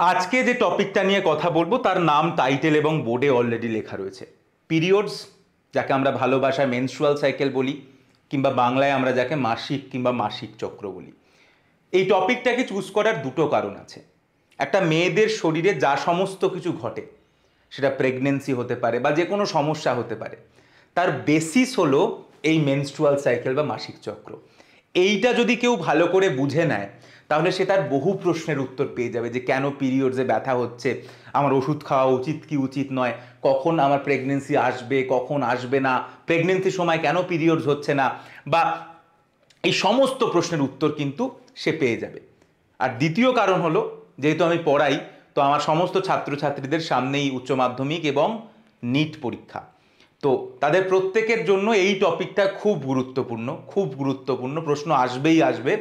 আজকে যে টপিকটা নিয়ে কথা বলবো তার নাম টাইটেল এবং বোর্ডে অলরেডি লেখা রয়েছে। পিরিয়ডস, যাকে আমরা ভালোবাসায় মেনস্ট্রুয়াল সাইকেল বলি, কিংবা বাংলায় আমরা যাকে মাসিক কিংবা মাসিক চক্র বলি। এই টপিকটাকে চুজ করার দুটো কারণ আছে। একটা, মেয়েদের শরীরে যা সমস্ত কিছু ঘটে, সেটা প্রেগনেন্সি হতে পারে বা যে কোনো সমস্যা হতে পারে, তার বেসিস হলো এই মেনস্ট্রুয়াল সাইকেল বা মাসিক চক্র। এইটা যদি কেউ ভালো করে বুঝে নেয়, তাহলে সে তার বহু প্রশ্নের উত্তর পেয়ে যাবে, যে কেন পিরিয়ডসে ব্যথা হচ্ছে, আমার ওষুধ খাওয়া উচিত কি উচিত নয়, কখন আমার প্রেগনেন্সি আসবে কখন আসবে না, প্রেগনেন্সির সময় কেন পিরিয়ডস হচ্ছে না, বা এই সমস্ত প্রশ্নের উত্তর কিন্তু সে পেয়ে যাবে। আর দ্বিতীয় কারণ হলো, যেহেতু আমি পড়াই, তো আমার সমস্ত ছাত্রছাত্রীদের সামনেই উচ্চ মাধ্যমিক এবং নিট পরীক্ষা, তো তাদের প্রত্যেকের জন্য এই টপিকটা খুব গুরুত্বপূর্ণ, খুব গুরুত্বপূর্ণ, প্রশ্ন আসবেই আসবে।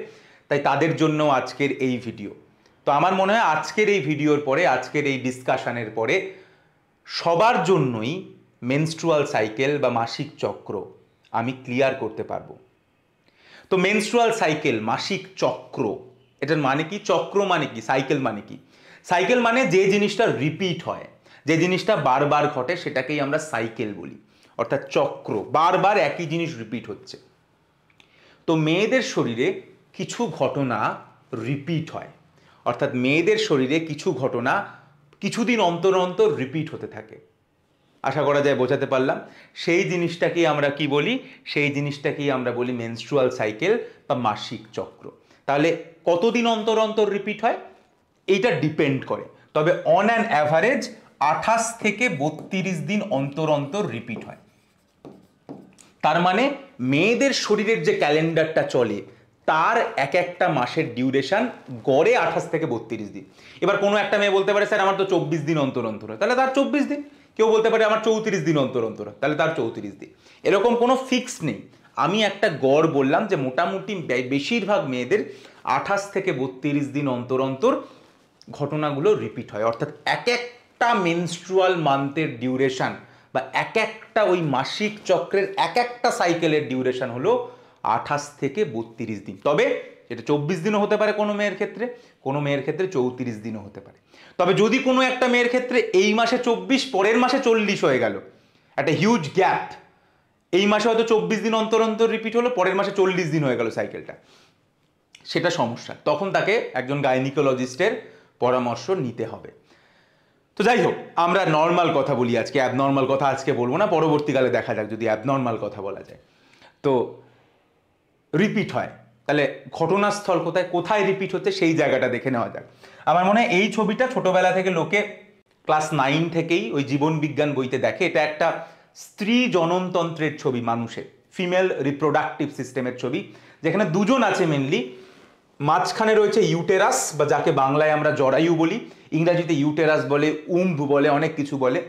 তাই তাদের জন্য আজকের এই ভিডিও। তো আমার মনে হয় আজকের এই ভিডিওর পরে, আজকের এই ডিসকাশনের পরে সবার জন্যই মেনস্ট্রুয়াল সাইকেল বা মাসিক চক্র আমি ক্লিয়ার করতে পারবো। তো মেনস্ট্রুয়াল সাইকেল, মাসিক চক্র, এটার মানে কি? চক্র মানে কি? সাইকেল মানে কি? সাইকেল মানে যে জিনিসটা রিপিট হয়, যে জিনিসটা বারবার ঘটে, সেটাকেই আমরা সাইকেল বলি। অর্থাৎ চক্র, বারবার একই জিনিস রিপিট হচ্ছে। তো মেয়েদের শরীরে কিছু ঘটনা রিপিট হয়, অর্থাৎ মেয়েদের শরীরে কিছু ঘটনা কিছুদিন অন্তর অন্তর রিপিট হতে থাকে। আশা করা যায় বোঝাতে পারলাম। সেই জিনিসটাকেই আমরা কি বলি? সেই জিনিসটাকেই আমরা বলি মেনস্ট্রুয়াল সাইকেল বা মাসিক চক্র। তাহলে কতদিন অন্তর অন্তর রিপিট হয় এইটা ডিপেন্ড করে, তবে অন অ্যান অ্যাভারেজ 28 থেকে 32 দিন অন্তর অন্তর রিপিট হয়। তার মানে মেয়েদের শরীরের যে ক্যালেন্ডারটা চলে, তার এক একটা মাসের ডিউরেশন গড়ে 28 থেকে 32 দিন। এবার কোনো একটা মেয়ে বলতে পারে, স্যার আমার তো 24 দিন অন্তর অন্তর হয়, তাহলে তার 24 দিন। কেউ বলতে পারে আমার 34 দিন অন্তর অন্তর হয়, তাহলে তার 34 দিন। এরকম কোনো ফিক্স নেই। আমি একটা গড় বললাম যে মোটামুটি বেশিরভাগ মেয়েদের 28 থেকে 32 দিন অন্তর অন্তর ঘটনাগুলো রিপিট হয়। অর্থাৎ এক একটা মেনস্ট্রুয়াল মান্থের ডিউরেশন বা এক একটা ওই মাসিক চক্রের এক একটা সাইকেলের ডিউরেশন হলো 28 থেকে 32 দিন। তবে এটা 24 দিনও হতে পারে কোনো মেয়ের ক্ষেত্রে, কোনো মেয়ের ক্ষেত্রে 34 দিনও হতে পারে। তবে যদি কোনো একটা মেয়ের ক্ষেত্রে এই মাসে 24, পরের মাসে 40 হয়ে গেল, একটা হিউজ গ্যাপ, এই মাসে হয়তো 24 দিন অন্তর অন্তর রিপিট হলো, পরের মাসে 40 দিন হয়ে গেল সাইকেলটা, সেটা সমস্যা। তখন তাকে একজন গাইনিকোলজিস্টের পরামর্শ নিতে হবে। তো যাই হোক, আমরা নর্মাল কথা বলি আজকে, অ্যাবনর্মাল কথা আজকে বলবো না, পরবর্তীকালে দেখা যাক যদি অ্যাবনর্মাল কথা বলা যায়। তো রিপিট হয়, তাহলে ঘটনাস্থল কোথায়, কোথায় রিপিট হচ্ছে সেই জায়গাটা দেখে নেওয়া যাক। আমার মনে হয় এই ছবিটা ছোটবেলা থেকে লোকে ক্লাস 9 থেকেই ওই জীবন বিজ্ঞান বইতে দেখে। এটা একটা স্ত্রী জননতন্ত্রের ছবি, মানুষের ফিমেল রিপ্রোডাক্টিভ সিস্টেমের ছবি, যেখানে দুজন আছে মেনলি। মাঝখানে রয়েছে ইউটেরাস, বা যাকে বাংলায় আমরা জরায়ু বলি, ইংরাজিতে ইউটেরাস বলে, উম্ব বলে, অনেক কিছু বলে।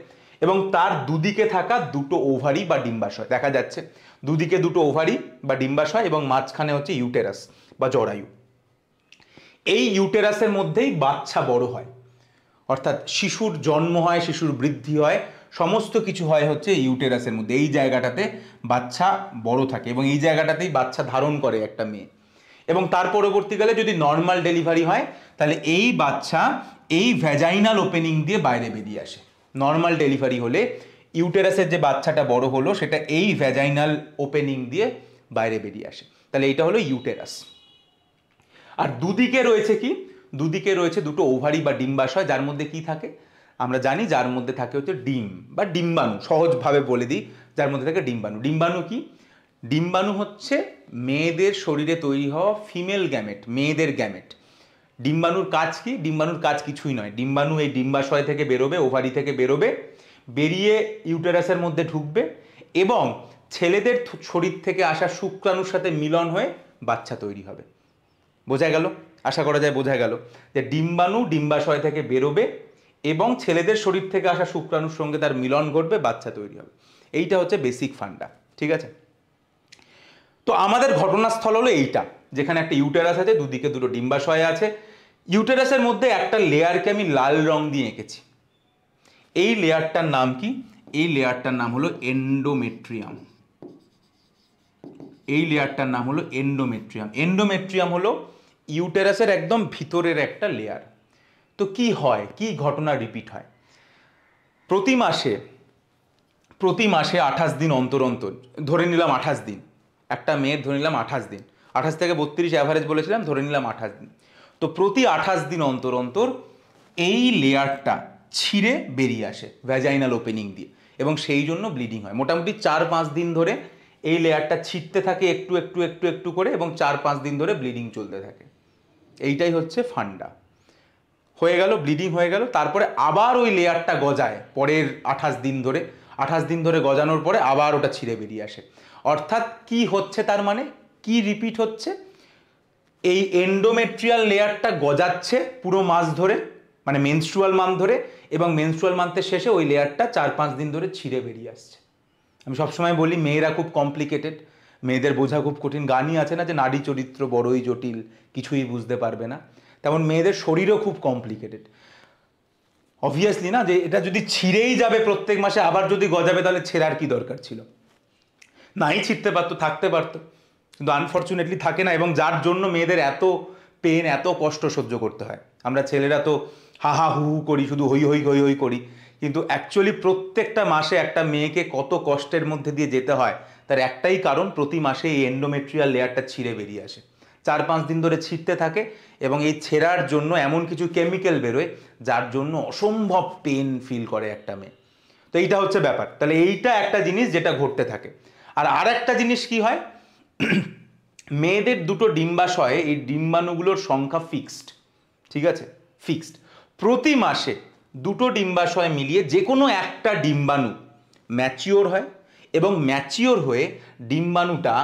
এবং তার দুদিকে থাকা দুটো ওভারি বা ডিম্বাশয় দেখা যাচ্ছে, দুদিকে দুটো ওভারি বা ডিম্বাশয়, এবং মাঝখানে হচ্ছে ইউটেরাস বা জরায়ু। এই ইউটেরাসের মধ্যেই বাচ্চা বড় হয়, অর্থাৎ শিশুর জন্ম হয়, শিশুর বৃদ্ধি হয়, সমস্ত কিছু হয় হচ্ছে ইউটেরাসের মধ্যে। এই জায়গাটাতে বাচ্চা বড় থাকে এবং এই জায়গাটাতেই বাচ্চা ধারণ করে একটা মেয়ে। এবং তার পরবর্তীকালে যদি নর্মাল ডেলিভারি হয়, তাহলে এই বাচ্চা এই ভ্যাজাইনাল ওপেনিং দিয়ে বাইরে বেরিয়ে আসে। নর্মাল ডেলিভারি হলে ইউটেরাসের যে বাচ্চাটা বড় হলো, সেটা এই ভ্যাজাইনাল ওপেনিং দিয়ে বাইরে বেরিয়ে আসে। তাহলে এইটা হলো ইউটেরাস। আর দুদিকে রয়েছে কি? দুদিকে রয়েছে দুটো ওভারি বা ডিম্বাশয়, যার মধ্যে কি থাকে আমরা জানি, যার মধ্যে থাকে হচ্ছে ডিম বা ডিম্বাণু। সহজভাবে বলে দিই, যার মধ্যে থাকে ডিম্বাণু। ডিম্বাণু কি? ডিম্বাণু হচ্ছে মেয়েদের শরীরে তৈরি হওয়া ফিমেল গ্যামেট, মেয়েদের গ্যামেট। ডিম্বাণুর কাজ কি? ডিম্বাণুর কাজ কিছুই নয়। ডিম্বাণু এই ডিম্বাশয় থেকে বেরোবে, ওভারি থেকে বেরোবে, বেরিয়ে ইউটেরাসের মধ্যে ঢুকবে এবং ছেলেদের শরীর থেকে আসা শুক্রাণুর সাথে মিলন হয়ে বাচ্চা তৈরি হবে। বোঝা গেল? আশা করা যায় বোঝা গেল যে ডিম্বাণু ডিম্বাশয় থেকে বেরোবে এবং ছেলেদের শরীর থেকে আসা শুক্রাণুর সঙ্গে তার মিলন ঘটবে, বাচ্চা তৈরি হবে। এইটা হচ্ছে বেসিক ফান্ডা, ঠিক আছে? তো আমাদের ঘটনাস্থল হলো এইটা, যেখানে একটা ইউটেরাস আছে, দুদিকে দুটো ডিম্বাশয় আছে। ইউটেরাসের মধ্যে একটা লেয়ারকে আমি লাল রং দিয়ে এঁকেছি। এই লেয়ারটার নাম কি? এই লেয়ারটার নাম হলো এন্ডোমেট্রিয়াম। এই লেয়ারটার নাম হলো এন্ডোমেট্রিয়াম। এন্ডোমেট্রিয়াম হলো ইউটেরাসের একদম ভিতরের একটা লেয়ার। তো তো কি হয়, কি ঘটনা রিপিট হয়? প্রতি মাসে 28 দিন অন্তর অন্তর, ধরে নিলাম 28 দিন, একটা মেয়ের ধরে নিলাম 28 দিন, 28 থেকে 32 অ্যাভারেজ বলেছিলাম, ধরে নিলাম 28 দিন। তো প্রতি 28 দিন অন্তর অন্তর এই লেয়ারটা ছিঁড়ে বেরিয়ে আসে ভ্যাজাইনাল ওপেনিং দিয়ে, এবং সেই জন্য ব্লিডিং হয়। মোটামুটি 4-5 দিন ধরে এই লেয়ারটা ছিঁড়তে থাকে একটু একটু একটু একটু করে, এবং 4-5 দিন ধরে ব্লিডিং চলতে থাকে। এইটাই হচ্ছে ফান্ডা। হয়ে গেল, ব্লিডিং হয়ে গেল, তারপরে আবার ওই লেয়ারটা গজায় পরের 28 দিন ধরে। 28 দিন ধরে গজানোর পরে আবার ওটা ছিঁড়ে বেরিয়ে আসে। অর্থাৎ কি হচ্ছে, তার মানে কি রিপিট হচ্ছে? এই এন্ডোমেট্রিয়াল লেয়ারটা গজাচ্ছে পুরো মাস ধরে, মানে মেনস্ট্রুয়াল মান্থ ধরে, এবং মেনস্ট্রুয়াল মান্থের শেষে ওই লেয়ারটা 4-5 দিন ধরে ছিঁড়ে বেরিয়ে আসছে। আমি সবসময় বলি মেয়েরা খুব কমপ্লিকেটেড, মেয়েদের বোঝা খুব কঠিন। গানই আছে না যে নারী চরিত্র বড়ই জটিল, কিছুই বুঝতে পারবে না, তেমন মেয়েদের শরীরও খুব কমপ্লিকেটেড। অবভিয়াসলি না, যে এটা যদি ছিঁড়েই যাবে প্রত্যেক মাসে, আবার যদি গজাবে, তাহলে ছেঁড়ার কি দরকার ছিল? নাই ছিঁড়তে পারতো, থাকতে পারতো, কিন্তু আনফর্চুনেটলি থাকে না, এবং যার জন্য মেয়েদের এত পেন, এত কষ্ট সহ্য করতে হয়। আমরা ছেলেরা তো হা হা হু হু করি, শুধু হই হই হই হই করি, কিন্তু অ্যাকচুয়ালি প্রত্যেকটা মাসে একটা মেয়েকে কত কষ্টের মধ্যে দিয়ে যেতে হয় তার একটাই কারণ, প্রতি মাসে এই এন্ডোমেট্রিয়াল লেয়ারটা ছিঁড়ে বেরিয়ে আসে। 4-5 দিন ধরে ছিঁড়তে থাকে, এবং এই ছেঁড়ার জন্য এমন কিছু কেমিক্যাল বেরোয় যার জন্য অসম্ভব পেন ফিল করে একটা মেয়ে। তো এইটা হচ্ছে ব্যাপার। তাহলে এইটা একটা জিনিস যেটা ঘটতে থাকে। আর একটা জিনিস কি হয়, মেয়েদের দুটো ডিম্বাশয়ে এই ডিম্বাণুগুলোর সংখ্যা ফিক্সড, ঠিক আছে, ফিক্সড। প্রতি মাসে দুটো ডিম্বাশয় মিলিয়ে যে কোনো একটা ডিম্বাণু ম্যাচিওর হয়, এবং ম্যাচিওর হয়ে ডিম্বাণুটা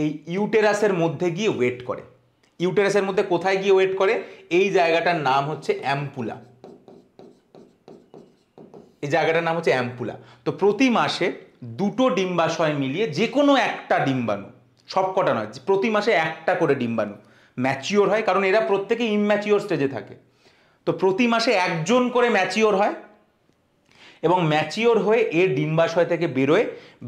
এই ইউটেরাসের মধ্যে গিয়ে ওয়েট করে। ইউটেরাসের মধ্যে কোথায় গিয়ে ওয়েট করে? এই জায়গাটার নাম হচ্ছে অ্যাম্পুলা। এই জায়গাটার নাম হচ্ছে অ্যাম্পুলা। তো প্রতি মাসে দুটো ডিম্বাশয় মিলিয়ে যে কোনো একটা ডিম্বাণু, সবকটা নয়, প্রতি মাসে একটা করে ডিম্বাণু ম্যাচিওর হয়, কারণ এরা প্রত্যেকে ইমম্যাচিওর স্টেজে থাকে। তো প্রতি মাসে একজন করে ম্যাচিওর হয়, এবং ম্যাচিওর হয়ে এর ডিম্বাশয় থেকে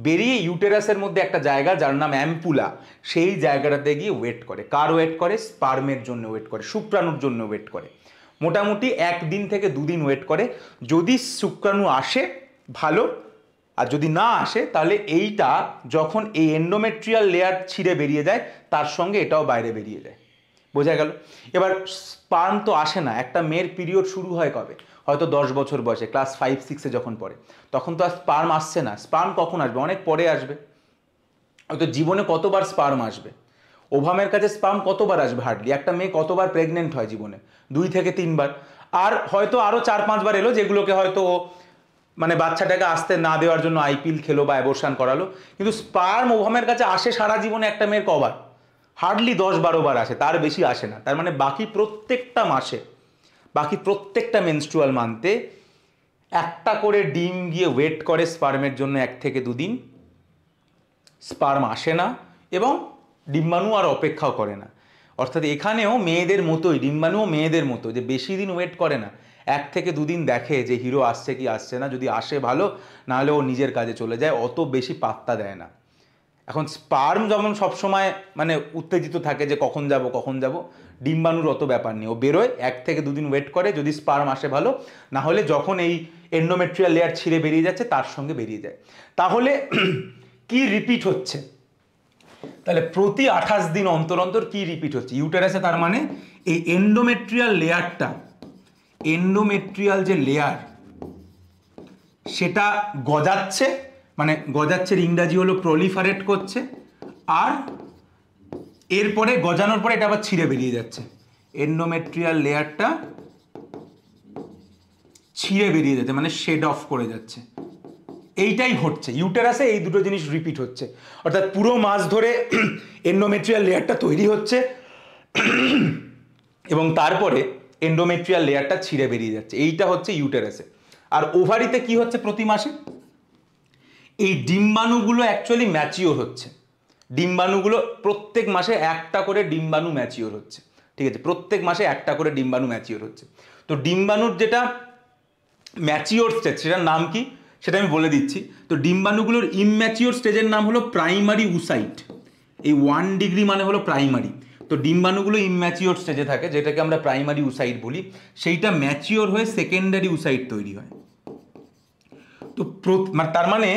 বেরিয়ে ইউটেরাসের মধ্যে একটা জায়গা যার নাম অ্যাম্পুলা, সেই জায়গাটাতে গিয়ে ওয়েট করে। কার ওয়েট করে? স্পার্মের জন্য ওয়েট করে, শুক্রাণুর জন্য ওয়েট করে। মোটামুটি 1 দিন থেকে 2 দিন ওয়েট করে। যদি শুক্রাণু আসে ভালো, আর যদি না আসে তাহলে এইটা যখন এই এন্ডোমেট্রিয়াল লেয়ার ছিঁড়ে বেরিয়ে যায়, তার সঙ্গে এটাও বাইরে বেরিয়ে যায়। বোঝা গেল? এবার স্পার্ম তো আসে না। একটা মেয়ের পিরিয়ড শুরু হয় কবে? হয়তো 10 বছর বয়সে, ক্লাস 5-6-এ যখন পড়ে, তখন তো আর স্পার্ম আসছে না। স্পার্ম কখন আসবে? অনেক পরে আসবে। হয়তো জীবনে কতবার স্পার্ম আসবে? ওভামের কাছে স্পার্ম কতবার আসবে? হার্ডলি। একটা মেয়ে কতবার প্রেগনেন্ট হয় জীবনে? 2 থেকে 3 বার। আর হয়তো আরও 4-5 বার এলো, যেগুলোকে হয়তো মানে বাচ্চাটাকে আসতে না দেওয়ার জন্য আইপিল খেলো বা অ্যাবর্শন করালো। কিন্তু স্পার্ম ওভামের কাছে আসে সারা জীবনে একটা মেয়ের কবার? হার্ডলি 10-12 বার আসে, তার বেশি আসে না। তার মানে বাকি প্রত্যেকটা মাসে, বাকি প্রত্যেকটা মেনস্ট্রুয়াল মান্থে একটা করে ডিম গিয়ে ওয়েট করে স্পার্মের জন্য 1 থেকে 2 দিন। স্পার্ম আসে না, এবং ডিম্বাণু আর অপেক্ষাও করে না। অর্থাৎ এখানেও মেয়েদের মতোই, ডিম্বাণুও মেয়েদের মতো, যে বেশি দিন ওয়েট করে না। 1 থেকে 2 দিন দেখে যে হিরো আসছে কি আসছে না, যদি আসে ভালো, নাহলে ও নিজের কাজে চলে যায়, অত বেশি পাত্তা দেয় না। এখন স্পার্ম যেমন সবসময় মানে উত্তেজিত থাকে যে কখন যাব কখন যাব, ডিম্বাণুর অত ব্যাপার নেই। ও বেরোয়, 1 থেকে 2 দিন ওয়েট করে, যদি স্পার্ম আসে ভালো, না হলে যখন এই এন্ডোমেট্রিয়াল লেয়ার ছিঁড়ে বেরিয়ে যাচ্ছে তার সঙ্গে বেরিয়ে যায়। তাহলে কি রিপিট হচ্ছে? তাহলে প্রতি 28 দিন অন্তর অন্তর কি রিপিট হচ্ছে ইউটেরাসে? তার মানে এই এন্ডোমেট্রিয়াল লেয়ারটা, এন্ডোমেট্রিয়াল যে লেয়ার, সেটা গজাচ্ছে, মানে গজাচ্ছের ইংরাজি হলো প্রলিফারেট করছে, আর এরপরে গজানোর পরে এটা আবার ছিঁড়ে বেরিয়ে যাচ্ছে। এন্ডোমেট্রিয়াল লেয়ারটা ছিঁড়ে বেরিয়ে যাচ্ছে, মানে শেড অফ করে যাচ্ছে। এইটাই হচ্ছে ইউটেরাসে, এই দুটো জিনিস রিপিট হচ্ছে। অর্থাৎ পুরো মাস ধরে এন্ডোমেট্রিয়াল লেয়ারটা তৈরি হচ্ছে, এবং তারপরে এন্ডোমেট্রিয়াল লেয়ারটা ছিঁড়ে বেরিয়ে যাচ্ছে। এইটা হচ্ছে ইউটেরাসে। আর ওভারিতে কি হচ্ছে প্রতি মাসে? এই ডিম্বাণুগুলো অ্যাকচুয়ালি ম্যাচিওর হচ্ছে। ডিম্বাণুগুলো প্রত্যেক মাসে একটা করে ডিম্বাণু ম্যাচিওর হচ্ছে, ঠিক আছে? প্রত্যেক মাসে একটা করে ডিম্বাণু ম্যাচিওর হচ্ছে। তো ডিম্বাণুর যেটা ম্যাচিওর স্টেজ, সেটার নাম কি সেটা আমি বলে দিচ্ছি। তো ডিম্বাণুগুলোর ইমম্যাচিওর স্টেজের নাম হলো প্রাইমারি উসাইট। এই 1 ডিগ্রি মানে হলো প্রাইমারি। তো ডিম্বাণুগুলো ইমম্যাচিওর স্টেজে থাকে, যেটাকে আমরা প্রাইমারি উসাইট বলি, সেইটা ম্যাচিওর হয়ে সেকেন্ডারি উসাইট তৈরি হয়। তো তার মানে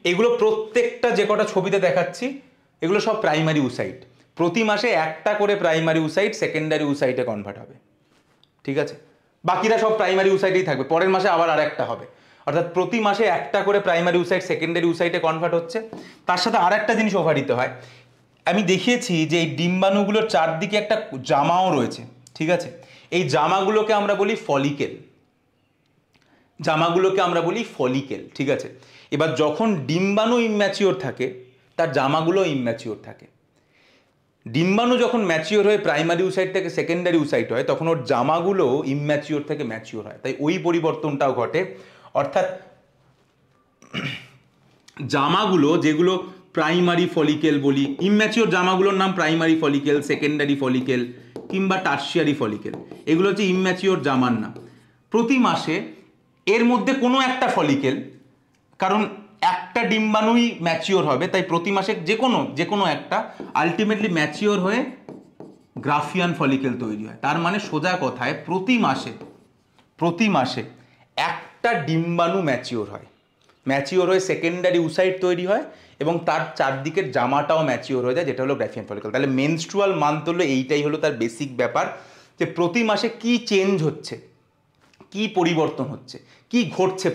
এগুলো প্রত্যেকটা যে কটা ছবিতে দেখাচ্ছি এগুলো সব প্রাইমারি উসাইট। প্রতি মাসে একটা করে প্রাইমারি উসাইট সেকেন্ডারি উসাইটে কনভার্ট হবে, ঠিক আছে? বাকিরা সব প্রাইমারি উসাইটেই থাকবে, পরের মাসে আবার আরেকটা হবে। অর্থাৎ প্রতি মাসে একটা করে প্রাইমারি উসাইট সেকেন্ডারি উসাইটে কনভার্ট হচ্ছে। তার সাথে আর একটা জিনিস ওভারিত হয়, আমি দেখিয়েছি যে এই ডিম্বাণুগুলোর চারদিকে একটা জামাও রয়েছে, ঠিক আছে? এই জামাগুলোকে আমরা বলি ফলিকেল, জামাগুলোকে আমরা বলি ফলিকেল, ঠিক আছে? এবার যখন ডিম্বাণু ইম্যাচিওর থাকে তার জামাগুলো ইম্যাচিওর থাকে। ডিম্বাণু যখন ম্যাচিওর হয়ে প্রাইমারি উসাইট থেকে সেকেন্ডারি উসাইট হয় তখন ওর জামাগুলো ইম্যাচিওর থেকে ম্যাচিওর হয়, তাই ওই পরিবর্তনটাও ঘটে। অর্থাৎ জামাগুলো যেগুলো প্রাইমারি ফলিকেল বলি, ইম্যাচিওর জামাগুলোর নাম প্রাইমারি ফলিকেল, সেকেন্ডারি ফলিকেল কিংবা টার্সিয়ারি ফলিকেল, এগুলো হচ্ছে ইম্যাচিওর জামার নাম। প্রতি মাসে এর মধ্যে কোনো একটা ফলিকেল, কারণ একটা ডিম্বাণুই ম্যাচিওর হবে, তাই প্রতি মাসে যে কোনো একটা আলটিমেটলি ম্যাচিওর হয়ে গ্রাফিয়ান ফলিকেল তৈরি হয়। তার মানে সোজা কথায় প্রতি মাসে একটা ডিম্বাণু ম্যাচিওর হয়ে সেকেন্ডারি উসাইট তৈরি হয় এবং তার চারদিকের জামাটাও ম্যাচিওর হয়ে যায়, যেটা হলো গ্রাফিয়ান ফলিকেল। তাহলে মেনস্ট্রুয়াল মান্থ হলো এইটাই হলো তার বেসিক ব্যাপার, যে প্রতি মাসে কি চেঞ্জ হচ্ছে, কি পরিবর্তন হচ্ছে, কি ঘটছে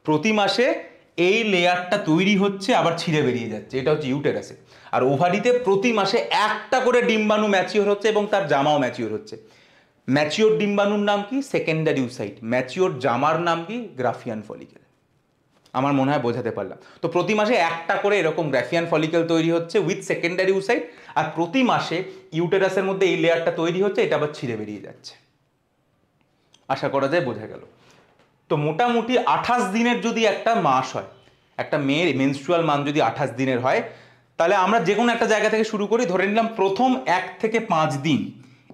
প্রতি মাসে এই লেয়ারটা তৈরি হচ্ছে আবার ছিঁড়ে বেরিয়ে যাচ্ছে, এটা হচ্ছে ইউটেরাসে। আর ওভারিতে প্রতি মাসে একটা করে ডিম্বাণু ম্যাচিওর হচ্ছে এবং তার জামাও ম্যাচিওর হচ্ছে। ম্যাচিওর ডিম্বাণুর নাম কি? Secondary oocyte. ম্যাচিওর জামার নাম কি? Graafian follicle. আমার মনে হয় বোঝাতে পারলাম। তো প্রতি মাসে একটা করে এরকম গ্রাফিয়ান ফলিকেল তৈরি হচ্ছে উইথ সেকেন্ডারি উসাইট, আর প্রতি মাসে ইউটেরাসের মধ্যে এই লেয়ারটা তৈরি হচ্ছে, এটা আবার ছিঁড়ে বেরিয়ে যাচ্ছে। আশা করা যায় বোঝা গেল। তো মোটামুটি 28 দিনের যদি একটা মাস হয়, একটা মেয়ের মেনস্ট্রুয়াল মান্থ যদি 28 দিনের হয়, তাহলে আমরা যে কোনো একটা জায়গা থেকে শুরু করি। ধরে নিলাম প্রথম 1 থেকে 5 দিন,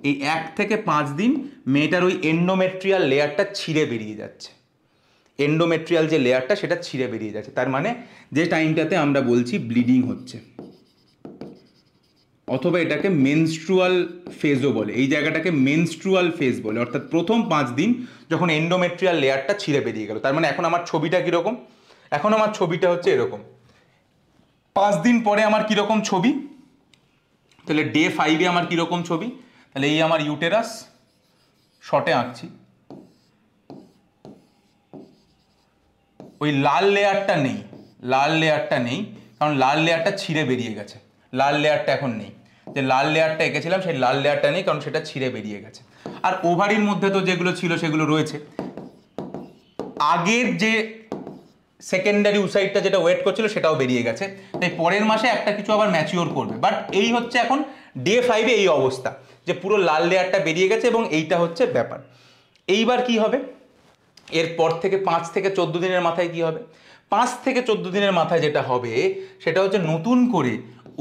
এই 1 থেকে 5 দিন মেয়েটার ওই এন্ডোমেট্রিয়াল লেয়ারটা ছিঁড়ে বেরিয়ে যাচ্ছে, এন্ডোমেট্রিয়াল যে লেয়ারটা সেটা ছিঁড়ে বেরিয়ে যাচ্ছে। তার মানে যে টাইমটাতে আমরা বলছি ব্লিডিং হচ্ছে, অথবা এটাকে মেনস্ট্রুয়াল ফেজও বলে, এই জায়গাটাকে মেনস্ট্রুয়াল ফেজ বলে। অর্থাৎ প্রথম 5 দিন যখন এন্ডোমেট্রিয়াল লেয়ারটা ছিঁড়ে বেরিয়ে গেল। তার মানে এখন আমার ছবিটা কীরকম? এখন আমার ছবিটা হচ্ছে এরকম। 5 দিন পরে আমার কীরকম ছবি? তাহলে ডে 5-এ আমার কীরকম ছবি? তাহলে এই আমার ইউটেরাস, শর্টে আঁকছি, ওই লাল লেয়ারটা নেই, কারণ লাল লেয়ারটা ছিঁড়ে বেরিয়ে গেছে, লাল লেয়ারটা এখন নেই। যে লাল লেয়ারটা এঁকেছিলাম সেই লাল লেয়ারটা নেই, কারণ সেটা ছিঁড়ে বেরিয়ে গেছে। আর ওভারির মধ্যে তো যেগুলো ছিল সেগুলো রয়েছে। আগের যে সেকেন্ডারি উসাইটটা যেটা ওয়েট করছিল সেটাও বেরিয়ে গেছে, তাই পরের মাসে একটা কিছু আবার ম্যাচিওর করবে। বাট এই হচ্ছে এখন ডে 5-এ এই অবস্থা, যে পুরো লাল লেয়ারটা বেরিয়ে গেছে এবং এইটা হচ্ছে ব্যাপার। এইবার কি হবে? এরপর থেকে 5 থেকে 14 দিনের মাথায় কি হবে? 5 থেকে 14 দিনের মাথায় যেটা হবে সেটা হচ্ছে নতুন করে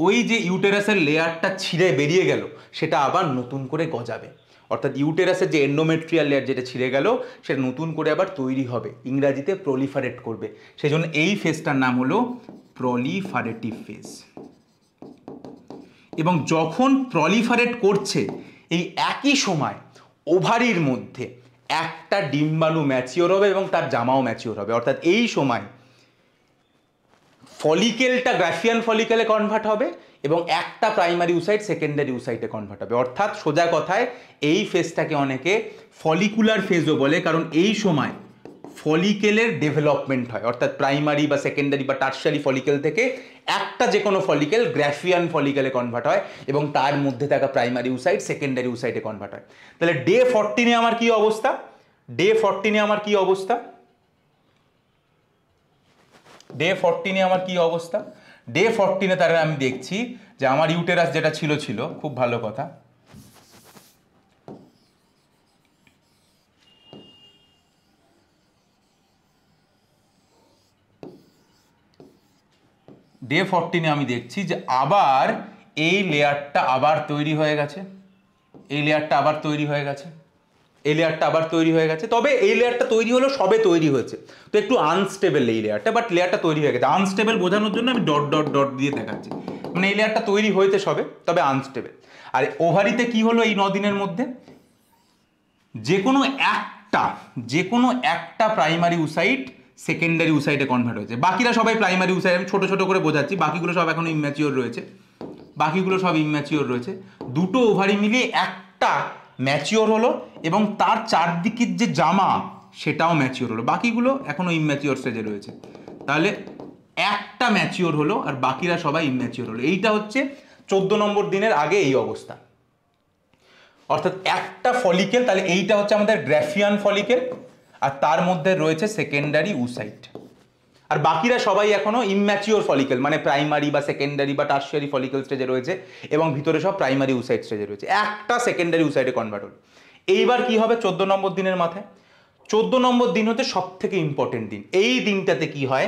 ওই যে ইউটেরাসের লেয়ারটা ছিঁড়ে বেরিয়ে গেল সেটা আবার নতুন করে গজাবে। অর্থাৎ ইউটেরাসের যে এন্ডোমেট্রিয়াল লেয়ার যেটা ছিঁড়ে গেল সেটা নতুন করে আবার তৈরি হবে, ইংরাজিতে প্রলিফারেট করবে। সেই জন্য এই ফেজটার নাম হলো প্রলিফারেটিভ ফেজ। এবং যখন প্রলিফারেট করছে এই একই সময় ওভারির মধ্যে একটা ডিম্বাণু ম্যাচিওর হবে এবং তার জামাও ম্যাচিওর হবে। অর্থাৎ এই সময় ফলিকেলটা গ্রাফিয়ান ফলিকেলে কনভার্ট হবে এবং একটা প্রাইমারি উসাইট সেকেন্ডারি উসাইটে কনভার্ট হবে। অর্থাৎ সোজা কথায় এই ফেজটাকে অনেকে ফলিকুলার ফেজও বলে, কারণ এই সময় ফলিকেলের ডেভেলপমেন্ট হয়। অর্থাৎ প্রাইমারি বা সেকেন্ডারি বা টার্সিয়ারি ফলিকেল থেকে একটা যে কোনো ফলিকেল গ্রাফিয়ান ফলিকেলে কনভার্ট হয় এবং তার মধ্যে থাকা প্রাইমারি উসাইট সেকেন্ডারি উসাইটে কনভার্ট হয়। তাহলে ডে 14-এ আমার কি অবস্থা? ডে 14-এ আমার কি অবস্থা? ডে 14-এ আমার কি অবস্থা? ডে 14-এ তাহলে আমি দেখছি যে আমার ইউটেরাস যেটা ছিল খুব ভালো কথা, ডে 14-এ আমি দেখছি যে আবার এই লেয়ারটা আবার তৈরি হয়ে গেছে, এই লেয়ারটা আবার তৈরি হয়ে গেছে, এই লেয়ারটা আবার তৈরি হয়ে গেছে। তবে এই লেয়ারটা তৈরি হলো সবে তৈরি হয়েছে, তো একটু আনস্টেবল এই লেয়ারটা, বাট লেয়ারটা তৈরি হয়ে গেছে। আনস্টেবল বোঝানোর জন্য আমি ডট ডট ডট দিয়ে দেখাচ্ছি। মানে এই লেয়ারটা তৈরি হয়েছে সবে, তবে আনস্টেবল। আর ওভারিতে কি হলো এই 9 দিনের মধ্যে, যে কোনো একটা প্রাইমারি উসাইট সেকেন্ডারি উসাইটে কনভার্ট হয়েছে। বাকিরা সবাই প্রাইমারি উসাইট, আমি ছোট ছোট করে বোঝাচ্ছি, বাকিগুলো সব এখনো ইম্যাচিওর রয়েছে। দুটো ওভারি মিলিয়ে একটা ম্যাচিওর হলো এবং তার চারদিকের যে জামা সেটাও ম্যাচিওর হলো, বাকিগুলো এখনো ইম্যাচিওর স্টেজে রয়েছে। তাহলে একটা ম্যাচিওর হলো আর বাকিরা সবাই ইম্যাচিওর হলো। এইটা হচ্ছে 14 নম্বর দিনের আগে এই অবস্থা, অর্থাৎ একটা ফলিকেল। তাহলে এইটা হচ্ছে আমাদের গ্রাফিয়ান ফলিকেল, আর তার মধ্যে রয়েছে সেকেন্ডারি উসাইট, আর বাকিরা সবাই এখনো ইম্যাচিওর ফলিকেল, মানে প্রাইমারি বা সেকেন্ডারি বা টারশিয়ারি ফলিকেল স্টেজে রয়েছে এবং ভিতরে সব প্রাইমারি উসাইট স্টেজে রয়েছে। একটা সেকেন্ডারি উসাইটে কনভার্ট হলো। এইবার কি হবে 14 নম্বর দিনের মাথায়? 14 নম্বর দিন হচ্ছে সব থেকে ইম্পর্টেন্ট দিন। এই দিনটাতে কি হয়?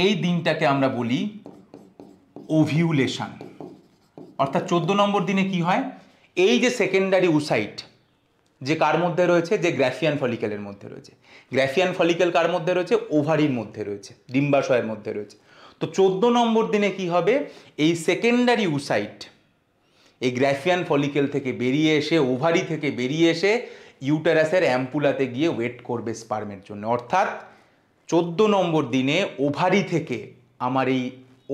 এই দিনটাকে আমরা বলি ওভিউলেশন। অর্থাৎ 14 নম্বর দিনে কি হয়, এই যে সেকেন্ডারি উসাইট যে কার মধ্যে রয়েছে, যে গ্রাফিয়ান ফলিকেলের মধ্যে রয়েছে। গ্রাফিয়ান ফলিকেল কার মধ্যে রয়েছে? ওভারির মধ্যে রয়েছে, ডিম্বাশয়ের মধ্যে রয়েছে। তো 14 নম্বর দিনে কি হবে, এই সেকেন্ডারি উসাইট এই গ্রাফিয়ান ফলিকেল থেকে বেরিয়ে এসে, ওভারি থেকে বেরিয়ে এসে ইউটেরাসের অ্যাম্পুলাতে গিয়ে ওয়েট করবে স্পার্মের জন্য। অর্থাৎ 14 নম্বর দিনে ওভারি থেকে আমার এই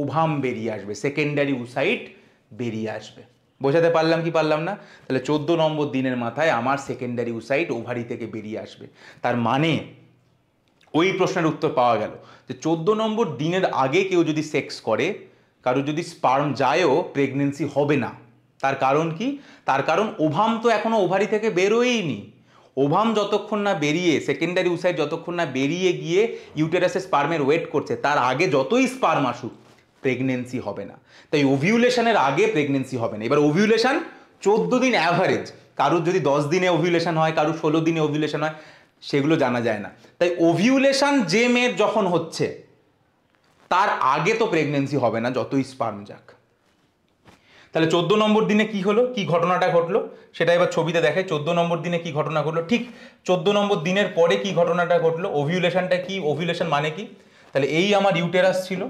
ওভাম বেরিয়ে আসবে, সেকেন্ডারি উসাইট বেরিয়ে আসবে। বোঝাতে পারলাম কি পারলাম না? তাহলে 14 নম্বর দিনের মাথায় আমার সেকেন্ডারি উসাইট ওভারি থেকে বেরিয়ে আসবে। তার মানে ওই প্রশ্নের উত্তর পাওয়া গেল যে 14 নম্বর দিনের আগে কেউ যদি সেক্স করে, কারো যদি স্পার্ম যায়ও, প্রেগনেন্সি হবে না। তার কারণ কি? তার কারণ ওভাম তো এখনো ওভারি থেকে বেরোয়নি। ওভাম যতক্ষণ না বেরিয়ে, সেকেন্ডারি উসাইট যতক্ষণ না বেরিয়ে গিয়ে ইউটেরাসে স্পার্মের ওয়েট করছে, তার আগে যতই স্পার্ম আসুক প্রেগনেন্সি হবে না। তাই ওভিউলেশনের আগে প্রেগনেন্সি হবে না। এবার ওভিউলেশন 14 দিন অ্যাভারেজ, কারোর যদি 10 দিনে ওভিউলেশন হয়, কারোর 16 দিনে ওভিউলেশন হয়, সেগুলো জানা যায় না। তাই ওভিউলেশন যে মেয়ের যখন হচ্ছে তার আগে তো প্রেগনেন্সি হবে না যতই স্পার্ম যাক। তাহলে 14 নম্বর দিনে কি হলো, কি ঘটনাটা ঘটলো সেটা এবার ছবিতে দেখে। 14 নম্বর দিনে কি ঘটনা ঘটলো, ঠিক 14 নম্বর দিনের পরে কি ঘটনাটা ঘটলো, ওভিউলেশনটা কি, ওভিউলেশন মানে কি? তাহলে এই আমার ইউটেরাস ছিল,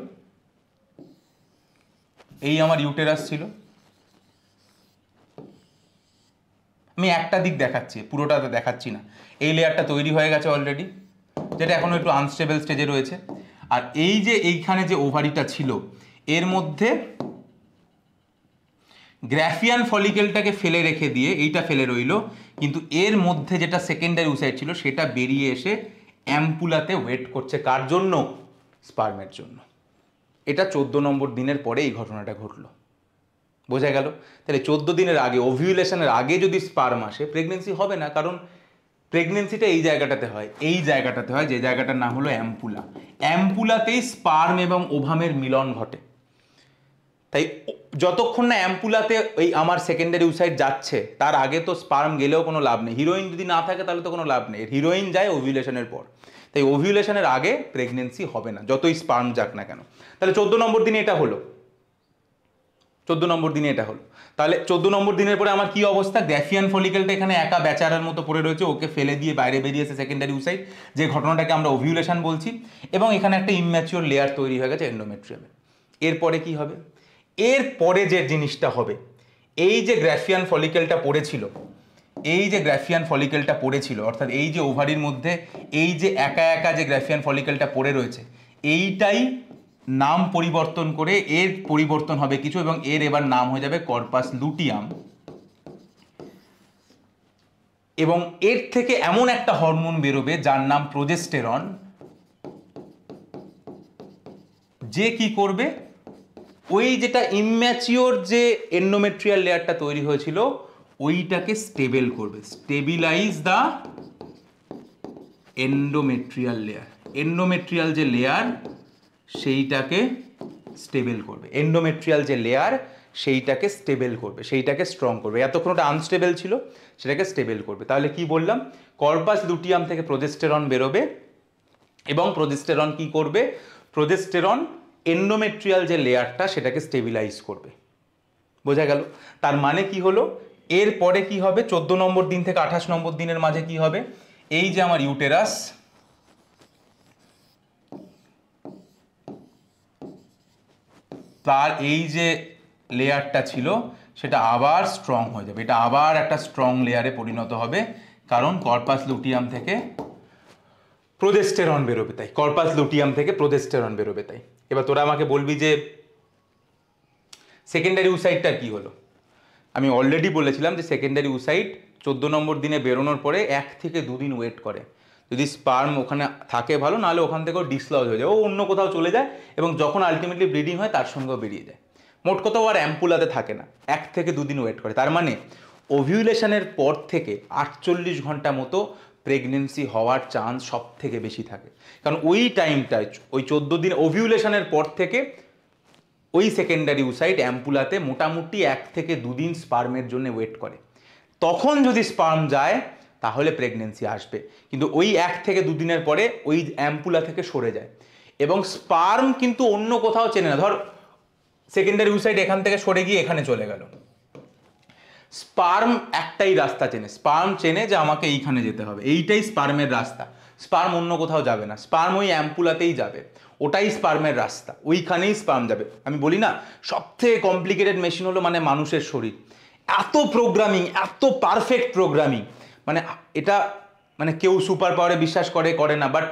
আমি একটা দিক দেখাচ্ছি, পুরোটা দেখাচ্ছি না। এই লেয়ারটা তৈরি হয়ে গেছে অলরেডি, যেটা এখনো একটু আনস্টেবল স্টেজে রয়েছে। আর এই যে এইখানে যে ওভারিটা ছিল, এর মধ্যে গ্রাফিয়ান ফলিকেলটাকে ফেলে রেখে দিয়ে এইটা ফেলে রইল, কিন্তু এর মধ্যে যেটা সেকেন্ডারি উসাইট ছিল সেটা বেরিয়ে এসে অ্যাম্পুলাতে ওয়েট করছে, কার জন্য? স্পার্মের জন্য। এটা 14 নম্বর দিনের পরে এই ঘটনাটা ঘটলো। বোঝা গেল? তাহলে 14 দিনের আগে, ওভিউলেশনের আগে যদি স্পার্ম আসে, প্রেগনেন্সি হবে না। কারণ প্রেগনেন্সিটা এই জায়গাটাতে হয়, যে জায়গাটার নাম হলো অ্যাম্পুলা। অ্যাম্পুলাতেই স্পার্ম এবং ওভামের মিলন ঘটে। তাই যতক্ষণ না অ্যাম্পুলাতে ওই আমার সেকেন্ডারি উসাইট যাচ্ছে, তার আগে তো স্পার্ম গেলেও কোনো লাভ নেই। হিরোইন যদি না থাকে তাহলে তো কোনো লাভ নেই, হিরোইন যায় ওভিউলেশনের পর। তাই ওভিউলেশনের আগে প্রেগনেন্সি হবে না যতই স্পার্ম যাক না কেন। তাহলে 14 নম্বর দিনে এটা হলো, তাহলে 14 নম্বর দিনের পরে আমার কি অবস্থা? গ্রাফিয়ান ফলিকেলটা এখানে একা বেচারার মতো পড়ে রয়েছে, ওকে ফেলে দিয়ে বাইরে বেরিয়েছে সেকেন্ডারি উসাইট, যে ঘটনাটাকে আমরা ওভিউলেশন বলছি। এবং এখানে একটা ইম্যাচিওর লেয়ার তৈরি হয়ে গেছে এন্ডোমেট্রিয়ামে। এরপরে কি হবে? এরপরে যে জিনিসটা হবে, এই যে গ্রাফিয়ান ফলিকেলটা পড়েছিল, অর্থাৎ এই যে ওভারির মধ্যে এই যে একা একা যে গ্রাফিয়ান ফলিকেলটা পড়ে রয়েছে, এইটাই নাম পরিবর্তন করে এর পরিবর্তন হবে কিছু, এবং এর এবার নাম হয়ে যাবে কর্পাস লুটিয়াম। এবং এর থেকে এমন একটা হরমোন বেরোবে যার নাম প্রোজেস্টেরন, যে কি করবে, ওই যেটা ইম্যাচিওর যে এন্ডোমেট্রিয়াল লেয়ারটা তৈরি হয়েছিল ওইটাকে স্টেবল করবে, stabilize the endometrial layer. Endometrial যে লেয়ার সেইটাকে স্টেবল করবে, সেইটাকে স্ট্রং করবে। এতক্ষণ ওটা আনস্টেবল ছিল, সেটাকে স্টেবল করবে। তাহলে কি বললাম? কর্পাস লুটিয়াম থেকে প্রোজেস্টেরন বেরোবে, এবং প্রোজেস্টেরন কি করবে? প্রোজেস্টেরন এন্ডোমেট্রিয়াল যে লেয়ারটা সেটাকে স্টেবিলাইজ করবে। বোঝা গেল? তার মানে কি হলো, এরপরে কি হবে? 14 নম্বর দিন থেকে 28 নম্বর দিনের মাঝে কি হবে? এই যে আমার ইউটেরাস, তার এই যে লেয়ারটা ছিল সেটা আবার স্ট্রং হয়ে যাবে, এটা আবার একটা স্ট্রং লেয়ারে পরিণত হবে, কারণ কর্পাস লুটিয়াম থেকে প্রোজেস্টেরন বেরোবে তাই, কর্পাস লুটিয়াম থেকে প্রোজেস্টেরন বেরোবে তাই। এবার তোরা আমাকে বলবি যে সেকেন্ডারি উসাইটটা কি হলো। আমি অলরেডি বলেছিলাম যে সেকেন্ডারি উসাইট 14 নম্বর দিনে বেরোনোর পরে 1 থেকে 2 দিন ওয়েট করে, যদি স্পার্ম ওখানে থাকে ভালো, নাহলে ওখান থেকেও ডিসলজ হয়ে যায়, ও অন্য কোথাও চলে যায়, এবং যখন আলটিমেটলি ব্লিডিং হয় তার সঙ্গেও বেরিয়ে যায়। মোট কথা আর অ্যাম্পুলাতে থাকে না, 1 থেকে 2 দিন ওয়েট করে। তার মানে ওভিউলেশনের পর থেকে 48 ঘন্টা মতো প্রেগনেন্সি হওয়ার চান্স সব থেকে বেশি থাকে, কারণ ওই টাইমটায়, ওই 14 দিন ওভিউলেশনের পর থেকে ওই সেকেন্ডারি উসাইট অ্যাম্পুলাতে মোটামুটি 1 থেকে 2 দিন স্পার্মের জন্য ওয়েট করে। তখন যদি স্পার্ম যায় তাহলে প্রেগনেন্সি আসবে, কিন্তু ওই 1 থেকে 2 দিনের পরে ওই অ্যাম্পুলা থেকে সরে যায়, এবং স্পার্ম কিন্তু অন্য কোথাও চেনে না। ধর সেকেন্ডারি উসাইট এখান থেকে সরে গিয়ে এখানে চলে গেল, স্পার্ম একটাই রাস্তা চেনে, স্পার্ম চেনে যে আমাকে এইখানে যেতে হবে, এইটাই স্পার্মের রাস্তা, স্পার্ম অন্য কোথাও যাবে না, স্পার্ম ওই অ্যাম্পুলাতেই যাবে, ওটাই স্পার্মের রাস্তা, ওইখানেই স্পার্ম যাবে। আমি বলি না সবথেকে কমপ্লিকেটেড মেশিন হলো মানে মানুষের শরীর, এত প্রোগ্রামিং, এত পারফেক্ট প্রোগ্রামিং, মানে এটা মানে কেউ সুপার পাওয়ারে বিশ্বাস করে করে না, বাট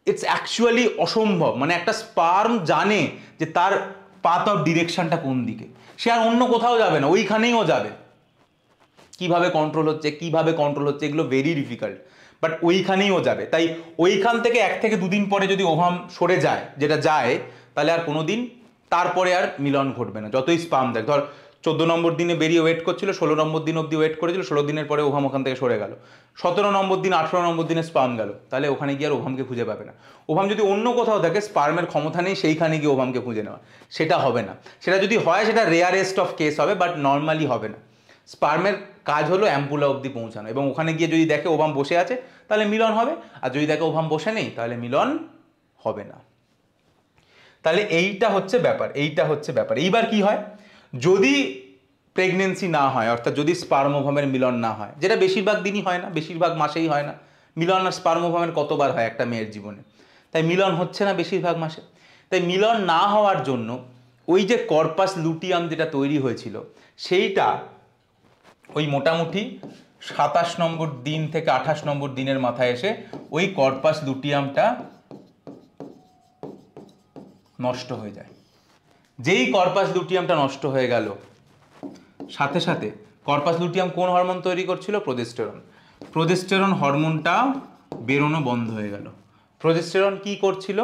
ইটস অ্যাকচুয়ালি অসম্ভব। মানে একটা স্পার্ম জানে যে তার পাথ অফ ডিরেকশনটা কোন দিকে, সে আর অন্য কোথাও যাবে না, ওইখানেই ও যাবে। কিভাবে কন্ট্রোল হচ্ছে এগুলো ভেরি ডিফিকাল্ট, বাট ওইখানেই ও যাবে। তাই ওইখান থেকে 1 থেকে 2 দিন পরে যদি ওভাম সরে যায়, যেটা যায়, তাহলে আর কোনো দিন তারপরে আর মিলন ঘটবে না, যতই স্পার্ম দেখ। ধর 14 নম্বর দিনে বেরিয়ে ওয়েট করছিল, 16 নম্বর দিন অবধি ওয়েট করেছিল, 16 দিনের পরে ওভাম ওখান থেকে সরে গেল, 17 নম্বর দিন 18 নম্বর দিনে স্পার্ম গেল, তাহলে ওখানে গিয়ে আর ওভামকে খুঁজে পাবে না। ওভাম যদি অন্য কোথাও থাকে, স্পার্মের ক্ষমতা নেই সেইখানে গিয়ে ওভামকে খুঁজে নেওয়া, সেটা হবে না। সেটা যদি হয় সেটা রেয়ারেস্ট অফ কেস হবে, বাট নর্মালি হবে না। স্পার্মের কাজ হলো অ্যাম্পুলা অবধি পৌঁছানো, এবং ওখানে গিয়ে যদি দেখে ওভাম বসে আছে তাহলে মিলন হবে, আর যদি দেখে ওভাম বসে নেই তাহলে মিলন হবে না। তাহলে এইটা হচ্ছে ব্যাপার। এইবার কি হয়, যদি প্রেগনেন্সি না হয়, অর্থাৎ যদি স্পার্ম ওভামের মিলন না হয়, যেটা বেশিরভাগ দিনই হয় না, বেশিরভাগ মাসেই হয় না। মিলন আর স্পার্ম ওভামের কতবার হয় একটা মেয়ের জীবনে, তাই মিলন হচ্ছে না বেশিরভাগ মাসে। তাই মিলন না হওয়ার জন্য ওই যে কর্পাস লুটিয়াম যেটা তৈরি হয়েছিল, সেইটা ওই মোটামুটি 27 নম্বর দিন থেকে 28 নম্বর দিনের মাথায় এসে ওই কর্পাস লুটিয়ামটা নষ্ট হয়ে যায়। যেই কর্পাস লুটিয়ামটা নষ্ট হয়ে গেল, সাথে সাথে কর্পাস লুটিয়াম কোন হরমোন তৈরি করছিল? প্রোজেস্টেরন। প্রোজেস্টেরন হরমোনটা বেরোনো বন্ধ হয়ে গেল। প্রোজেস্টেরন কি করছিল?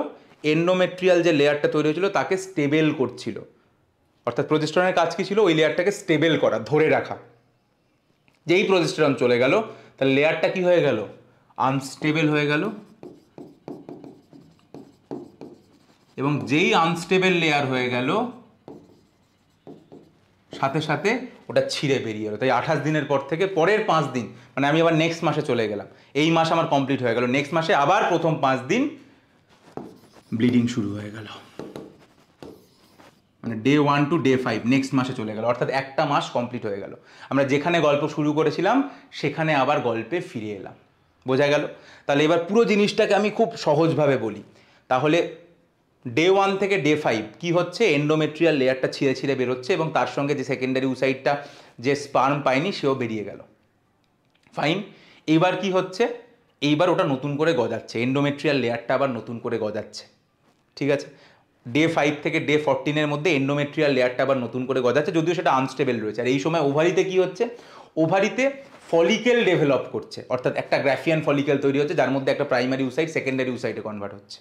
এন্ডোমেট্রিয়াল যে লেয়ারটা তৈরি হয়েছিল তাকে স্টেবল করছিল। অর্থাৎ প্রোজেস্টেরনের কাজ কি ছিল? ওই লেয়ারটাকে স্টেবল করা, ধরে রাখা। যেই প্রোজেস্টেরন চলে গেল, তাহলে লেয়ারটা কি হয়ে গেল? আনস্টেবল হয়ে গেল, এবং যেই আনস্টেবল লেয়ার হয়ে গেল, সাথে সাথে ওটা ছিঁড়ে বেরিয়ে এলো। তাই 28 দিনের পর থেকে পরের 5 দিন, মানে আমি আবার নেক্সট মাসে চলে গেলাম, এই মাস আমার কমপ্লিট হয়ে গেল, নেক্সট মাসে আবার প্রথম 5 দিন ব্লিডিং শুরু হয়ে গেল, মানে ডে 1 টু ডে 5 নেক্সট মাসে চলে গেল, অর্থাৎ একটা মাস কমপ্লিট হয়ে গেল। আমরা যেখানে গল্প শুরু করেছিলাম সেখানে আবার গল্পে ফিরে এলাম। বোঝা গেল? তাহলে এবার পুরো জিনিসটাকে আমি খুব সহজভাবে বলি। তাহলে ডে 1 থেকে ডে 5 কি হচ্ছে? এন্ডোমেট্রিয়াল লেয়ারটা ছিঁড়ে ছিঁড়ে বেরোচ্ছে, এবং তার সঙ্গে যে সেকেন্ডারি উসাইটটা যে স্পার্ম পায়নি সেও বেরিয়ে গেল। ফাইন। এইবার কি হচ্ছে? এইবার ওটা নতুন করে গজাচ্ছে, এন্ডোমেট্রিয়াল লেয়ারটা আবার নতুন করে গজাচ্ছে। ঠিক আছে? ডে 5 থেকে ডে 14-এর মধ্যে এন্ডোমেট্রিয়াল লেয়ারটা আবার নতুন করে গজাচ্ছে, যদিও সেটা আনস্টেবল রয়েছে। আর এই সময় ওভারিতে কি হচ্ছে? ওভারিতে ফলিকেল ডেভেলপ করছে, অর্থাৎ একটা গ্রাফিয়ান ফলিকেল তৈরি হচ্ছে, যার মধ্যে একটা প্রাইমারি উসাইট সেকেন্ডারি উসাইটে কনভার্ট হচ্ছে।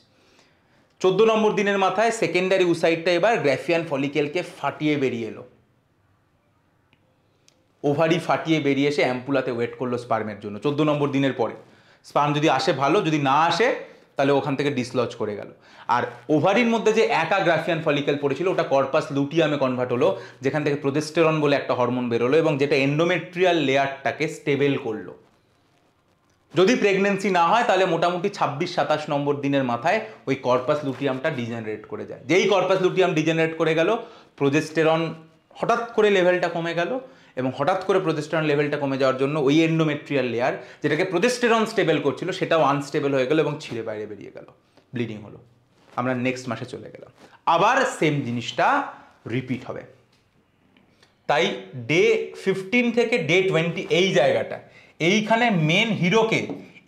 14 নম্বর দিনের মাথায় সেকেন্ডারি উসাইটটা এবার গ্রাফিয়ান ফলিকেলকে ফাটিয়ে বেরিয়ে এলো, ওভারি ফাটিয়ে বেরিয়ে এসে অ্যাম্পুলাতে ওয়েট করলো স্পার্মের জন্য। 14 নম্বর দিনের পরে স্পার্ম যদি আসে ভালো, যদি না আসে তাহলে ওখান থেকে ডিসলজ করে গেল। আর ওভারির মধ্যে যে একা গ্রাফিয়ান ফলিকেল পড়েছিল ওটা কর্পাস লুটিয়ামে কনভার্ট হলো, যেখান থেকে প্রোজেস্টেরন বলে একটা হরমোন বেরোলো, এবং যেটা এন্ডোমেট্রিয়াল লেয়ারটাকে স্টেবল করলো। যদি প্রেগনেন্সি না হয় তাহলে মোটামুটি 26-27 নম্বর দিনের মাথায় ওই কর্পাস লুটিয়ামটা ডিজেনারেট করে যায়। যেই কর্পাস লুটিয়াম ডিজেনারেট করে গেল, প্রোজেস্টেরন হঠাৎ করে লেভেলটা কমে গেল, এবং হঠাৎ করে প্রোজেস্টেরন লেভেলটা কমে যাওয়ার জন্য ওই এন্ডোমেট্রিয়াল লেয়ার যেটাকে প্রোজেস্টেরন স্টেবল করছিল সেটাও আনস্টেবল হয়ে গেল এবং ছিঁড়ে বাইরে বেরিয়ে গেল, ব্লিডিং হলো। আমরা নেক্সট মাসে চলে গেলাম, আবার সেম জিনিসটা রিপিট হবে। তাই ডে 15 থেকে ডে 20 এই জায়গাটা, এইখানে মেন হিরোকে,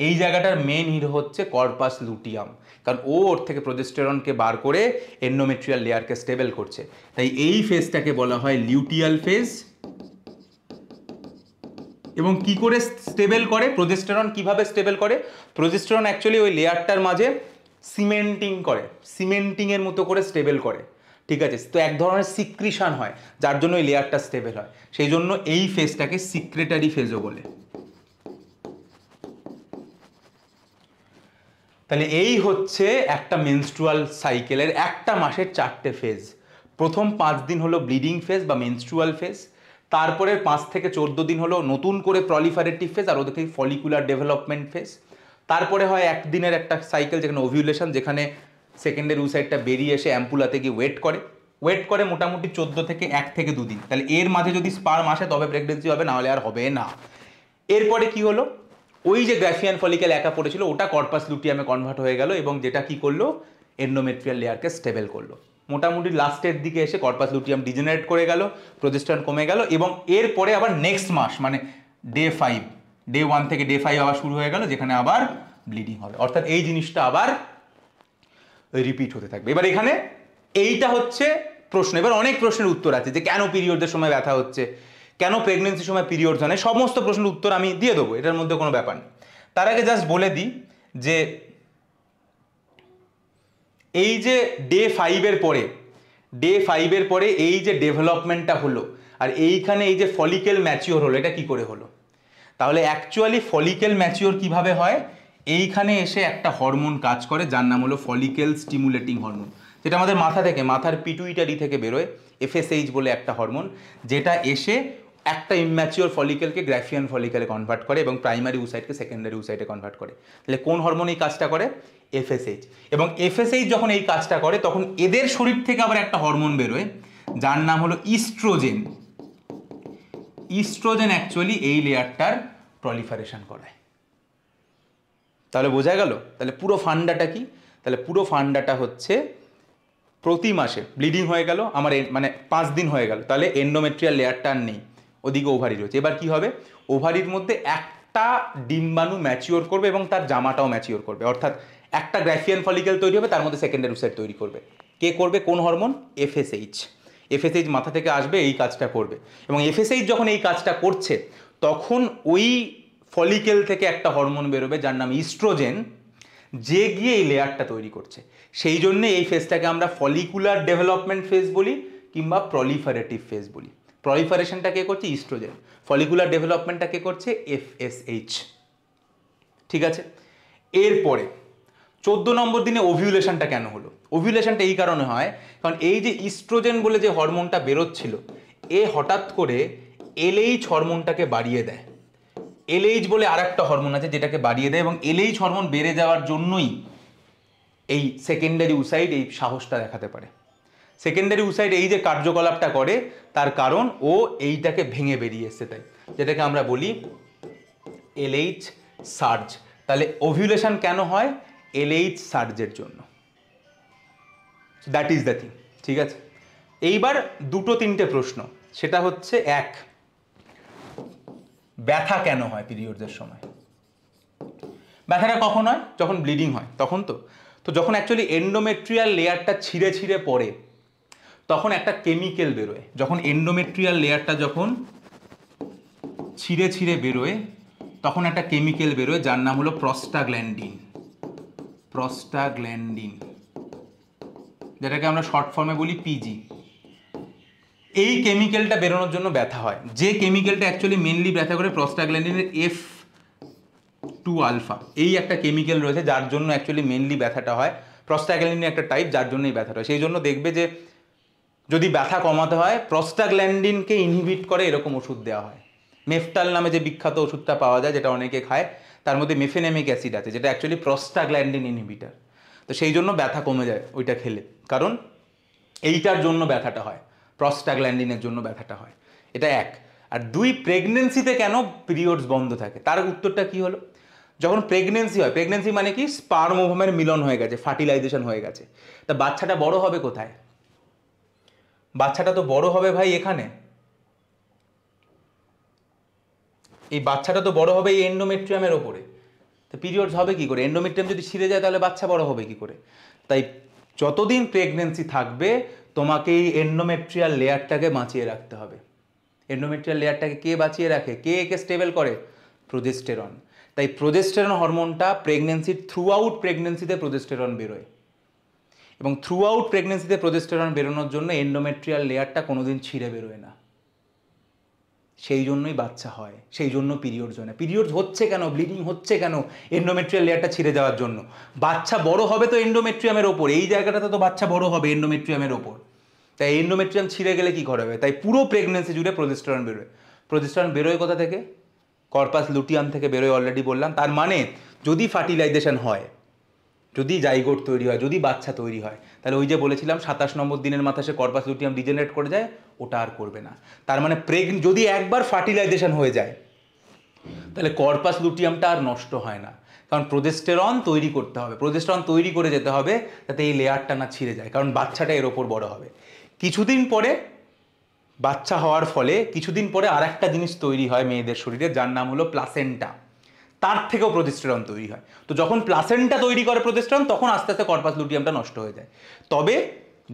এই জায়গাটার মেন হিরো হচ্ছে কর্পাস লুটিয়াম, কারণ ও ওর থেকে প্রোজেস্টেরনকে বার করে এন্ডোমেট্রিয়াল লেয়ারকে স্টেবল করছে। তাই এই ফেজটাকে বলা হয় লিউটিয়াল ফেজ। এবং কি করে স্টেবল করে প্রোজেস্টেরন, কিভাবে স্টেবল করে? প্রোজেস্টেরন অ্যাকচুয়ালি ওই লেয়ারটার মাঝে সিমেন্টিং করে, সিমেন্টিংয়ের মতো করে স্টেবল করে, ঠিক আছে? তো এক ধরনের সিক্রিশন হয় যার জন্য এই লেয়ারটা স্টেবল হয়, সেই জন্য এই ফেজটাকে সিক্রেটারি ফেজও বলে। তাহলে এই হচ্ছে একটা মেনস্ট্রুয়াল সাইকেলের একটা মাসের 4টে ফেজ। প্রথম 5 দিন হলো ব্লিডিং ফেজ বা মেনস্ট্রুয়াল ফেজ, তারপরে 5 থেকে 14 দিন হলো নতুন করে প্রলিফারেটিভ ফেজ আর ওদেরকে ফলিকুলার ডেভেলপমেন্ট ফেজ। তারপরে হয় একদিনের একটা সাইকেল যেখানে ওভিউলেশন, যেখানে সেকেন্ডারি উসাইডটা বেরিয়ে এসে অ্যাম্পুলাতে গিয়ে ওয়েট করে মোটামুটি 14 থেকে 1 থেকে 2 দিন। তাহলে এর মাঝে যদি স্পার্ম আসে তবে প্রেগনেন্সি হবে, না হলে আর হবে না। এরপরে কি হলো, ওই যে গ্রাফিয়ান ফলিকেল একা পড়েছিল ওটা কর্পাস লুটিয়ামে কনভার্ট হয়ে গেল এবং যেটা কি করলো, এন্ডোমেট্রিয়াল লেয়ারকে স্টেবল করলো। মোটামুটি লাস্টের দিকে এসে কর্পাস লুটিয়াম ডিজেনারেট করে গেল, প্রোজেস্টেরন কমে গেল এবং এরপরে আবার নেক্সট মাস মানে ডে 5, ডে 1 থেকে ডে 5 আবার শুরু হয়ে গেল, যেখানে আবার ব্লিডিং হবে। অর্থাৎ এই জিনিসটা আবার রিপিট হতে থাকবে। এবার এখানে এইটা হচ্ছে প্রশ্ন। এবার অনেক প্রশ্নের উত্তর আছে, যে কেন পিরিয়ডের সময় ব্যথা হচ্ছে, কেন প্রেগনেন্সির সময় পিরিয়ডস হয় না, সমস্ত প্রশ্নের উত্তর আমি দিয়ে দেবো, এটার মধ্যে কোনো ব্যাপার নেই। তার আগে জাস্ট বলে দিই যে এই যে ডে 5-এর পরে এই যে ডেভেলপমেন্টটা হলো আর এইখানে এই যে ফলিকেল ম্যাচিওর হলো, এটা কি করে হলো? তাহলে অ্যাকচুয়ালি ফলিকেল ম্যাচিওর কিভাবে হয়, এইখানে এসে একটা হরমোন কাজ করে যার নাম হলো ফলিকেল স্টিমুলেটিং হরমোন, যেটা আমাদের মাথা থেকে, মাথার পিটুইটারি থেকে বেরোয়, এফএসএইচ বলে একটা হরমোন, যেটা এসে একটা ইম্যাচিওর ফলিকেলকে গ্রাফিয়ান ফলিকেলে কনভার্ট করে এবং প্রাইমারি উসাইডকে সেকেন্ডারি উসাইডে কনভার্ট করে। তাহলে কোন হরমোন এই কাজটা করে? এফএসএইচ। এবং এফএসএইচ যখন এই কাজটা করে তখন এদের শরীর থেকে আবার একটা হরমোন বেরোয় যার নাম হলো ইস্ট্রোজেন। ইস্ট্রোজেন অ্যাকচুয়ালি এই লেয়ারটার প্রলিফারেশন করায়। তাহলে বোঝা গেল? তাহলে পুরো ফান্ডাটা কি? তাহলে পুরো ফান্ডাটা হচ্ছে প্রতি মাসে ব্লিডিং হয়ে গেল আমার, মানে 5 দিন হয়ে গেল, তাহলে এন্ডোমেট্রিয়াল লেয়ারটা আর নেই, ওদিকে ওভারি রয়েছে। এবার কি হবে, ওভারির মধ্যে একটা ডিম্বাণু ম্যাচিওর করবে এবং তার জামাটাও ম্যাচিওর করবে, অর্থাৎ একটা গ্রাফিয়ান ফলিকেল তৈরি হবে, তার মধ্যে সেকেন্ডারি উসাইড তৈরি করবে। কে করবে? কোন হরমোন? এফএসএইচ। এফএসএইচ মাথা থেকে আসবে, এই কাজটা করবে। এবং এফএসএইচ যখন এই কাজটা করছে তখন ওই ফলিকেল থেকে একটা হরমোন বেরোবে যার নাম ইস্ট্রোজেন, যে গিয়ে এই লেয়ারটা তৈরি করছে। সেই জন্য এই ফেজটাকে আমরা ফলিকুলার ডেভেলপমেন্ট ফেজ বলি কিংবা প্রলিফারেটিভ ফেজ বলি। প্রলিফারেশনটা কে করছে? ইস্ট্রোজেন। ফলিকুলার ডেভেলপমেন্টটা কে করছে? এফএসএইচ। ঠিক আছে। এরপরে 14 নম্বর দিনে ওভিউলেশনটা কেন হলো? ওভিউলেশনটা এই কারণে হয় কারণ এই যে ইস্ট্রোজেন বলে যে হরমোনটা বেরোচ্ছিল, এ হঠাৎ করে এলএইচ হরমোনটাকে বাড়িয়ে দেয়। এলএইচ বলে আর একটা হরমোন আছে যেটাকে বাড়িয়ে দেয় এবং এলএইচ হরমোন বেড়ে যাওয়ার জন্যই এই সেকেন্ডারি উসাইড এই সাহসটা দেখাতে পারে। সেকেন্ডারি উসাইড এই যে কার্যকলাপটা করে তার কারণ ও এইটাকে ভেঙে বেরিয়ে এসছে, তাই যেটাকে আমরা বলি এলএইচ সার্জ। তাহলে ওভিউলেশন কেন হয়? এলএইচ সার্জের জন্য। That is the thing. ঠিক আছে। এইবার 2-3টে প্রশ্ন, সেটা হচ্ছে, 1, ব্যথা কেন হয় পিরিয়ডসের সময়? ব্যথাটা কখন হয়? যখন ব্লিডিং হয় তখন। তো যখন অ্যাকচুয়ালি এন্ডোমেট্রিয়াল লেয়ারটা ছিঁড়ে ছিঁড়ে পড়ে তখন একটা কেমিক্যাল বেরোয়। যখন এন্ডোমেট্রিয়াল লেয়ারটা যখন ছিঁড়ে ছিঁড়ে বেরোয় তখন একটা কেমিক্যাল বেরোয় যার নাম হলো প্রস্টাগ্ল্যান্ডিন। প্রস্টাগ্ল্যান্ডিন, যেটাকে আমরা শর্ট ফর্মে বলি পিজি। এই কেমিক্যালটা বেরোনোর জন্য ব্যথা হয়। যে কেমিক্যালটা অ্যাকচুয়ালি মেনলি ব্যথা করে প্রস্টাগ্ল্যান্ডিনের F2 আলফা, এই একটা কেমিক্যাল রয়েছে যার জন্য অ্যাকচুয়ালি মেনলি ব্যথাটা হয়। প্রস্টাগ্ল্যান্ডিনের একটা টাইপ যার জন্যই ব্যথাটা হয়। সেই জন্য দেখবে যে যদি ব্যথা কমাতে হয় প্রস্টাগ্ল্যান্ডিনকে ইনহিবিট করে এরকম ওষুধ দেওয়া হয়। মেফটাল নামে যে বিখ্যাত ওষুধটা পাওয়া যায় যেটা অনেকে খায়, তার মধ্যে মেফেনেমিক অ্যাসিড আছে যেটা অ্যাকচুয়ালি প্রস্টাগ্ল্যান্ডিন ইনহিবিটার। তো সেই জন্য ব্যথা কমে যায় ওইটা খেলে, কারণ এইটার জন্য ব্যথাটা হয়, প্রস্টাগ্ল্যান্ডিনের জন্য ব্যথাটা হয়। এটা 1। আর 2, প্রেগনেন্সিতে কেন পিরিয়ডস বন্ধ থাকে? তার উত্তরটা কি হলো? যখন প্রেগনেন্সি হয়, প্রেগনেন্সি মানে কি, স্পার্ম ওভামের মিলন হয়ে গেছে, ফার্টিলাইজেশন হয়ে গেছে, তা বাচ্চাটা বড় হবে কোথায়? বাচ্চাটা তো বড় হবে ভাই এখানে, এই বাচ্চাটা তো বড় হবে এই এন্ডোমেট্রিয়ামের ওপরে। তো পিরিয়ডস হবে কি করে? এন্ডোমেট্রিয়াম যদি ছিঁড়ে যায় তাহলে বাচ্চা বড় হবে কি করে? তাই যতদিন প্রেগনেন্সি থাকবে তোমাকে এই এন্ডোমেট্রিয়াল লেয়ারটাকে বাঁচিয়ে রাখতে হবে। এন্ডোমেট্রিয়াল লেয়ারটাকে কে বাঁচিয়ে রাখে, কে একে স্টেবল করে? প্রোজেস্টেরন। তাই প্রোজেস্টেরন হরমোনটা প্রেগনেন্সির থ্রু আউট প্রেগনেন্সিতে প্রোজেস্টেরন বেরোয়, এবং থ্রু আউট প্রেগনেন্সিতে প্রোজেস্টেরন বেরোনোর জন্য এন্ডোমেট্রিয়াল লেয়ারটা কোনোদিন ছিঁড়ে বেরোয় না। সেই জন্যই বাচ্চা হয়, সেই জন্য পিরিয়ডস হয় না। পিরিয়ডস হচ্ছে কেন, ব্লিডিং হচ্ছে কেন? এন্ডোমেট্রিয়াল লেয়ারটা ছিঁড়ে যাওয়ার জন্য। বাচ্চা বড় হবে তো এন্ডোমেট্রিয়ামের ওপর, এই জায়গাটাতে তো বাচ্চা বড় হবে এন্ডোমেট্রিয়ামের ওপর। তাই এন্ডোমেট্রিয়াম ছিঁড়ে গেলে কি করা হবে? তাই পুরো প্রেগনেন্সি জুড়ে প্রোজেস্টেরন বেরোয়। প্রোজেস্টেরন বেরোয় কোথা থেকে? কর্পাস লুটিয়াম থেকে বেরোয়, অলরেডি বললাম। তার মানে যদি ফার্টিলাইজেশন হয়, যদি জাইগোট তৈরি হয়, যদি বাচ্চা তৈরি হয়, তাহলে ওই যে বলেছিলাম 27 নম্বর দিনের মাথায় সে কর্পাস লুটিয়াম ডিজেনারেট করে যায়, ওটা আর করবে না। তার মানে যদি একবার ফার্টিলাইজেশন হয়ে যায় তাহলে কর্পাস লুটিয়ামটা আর নষ্ট হয় না, কারণ প্রোজেস্টেরন তৈরি করতে হবে, প্রোজেস্টেরন তৈরি করে যেতে হবে যাতে এই লেয়ারটা না ছিঁড়ে যায়, কারণ বাচ্চাটা এর ওপর বড় হবে। কিছুদিন পরে বাচ্চা হওয়ার ফলে কিছুদিন পরে আর একটা জিনিস তৈরি হয় মেয়েদের শরীরে, যার নাম হলো প্লাসেন্টা। তার থেকেও প্রোজেস্টেরন তৈরি হয়। তো যখন প্লাসেন্টা তৈরি করে প্রোজেস্টেরন, তখন আস্তে আস্তে কর্পাস লুটিয়ামটা নষ্ট হয়ে যায়। তবে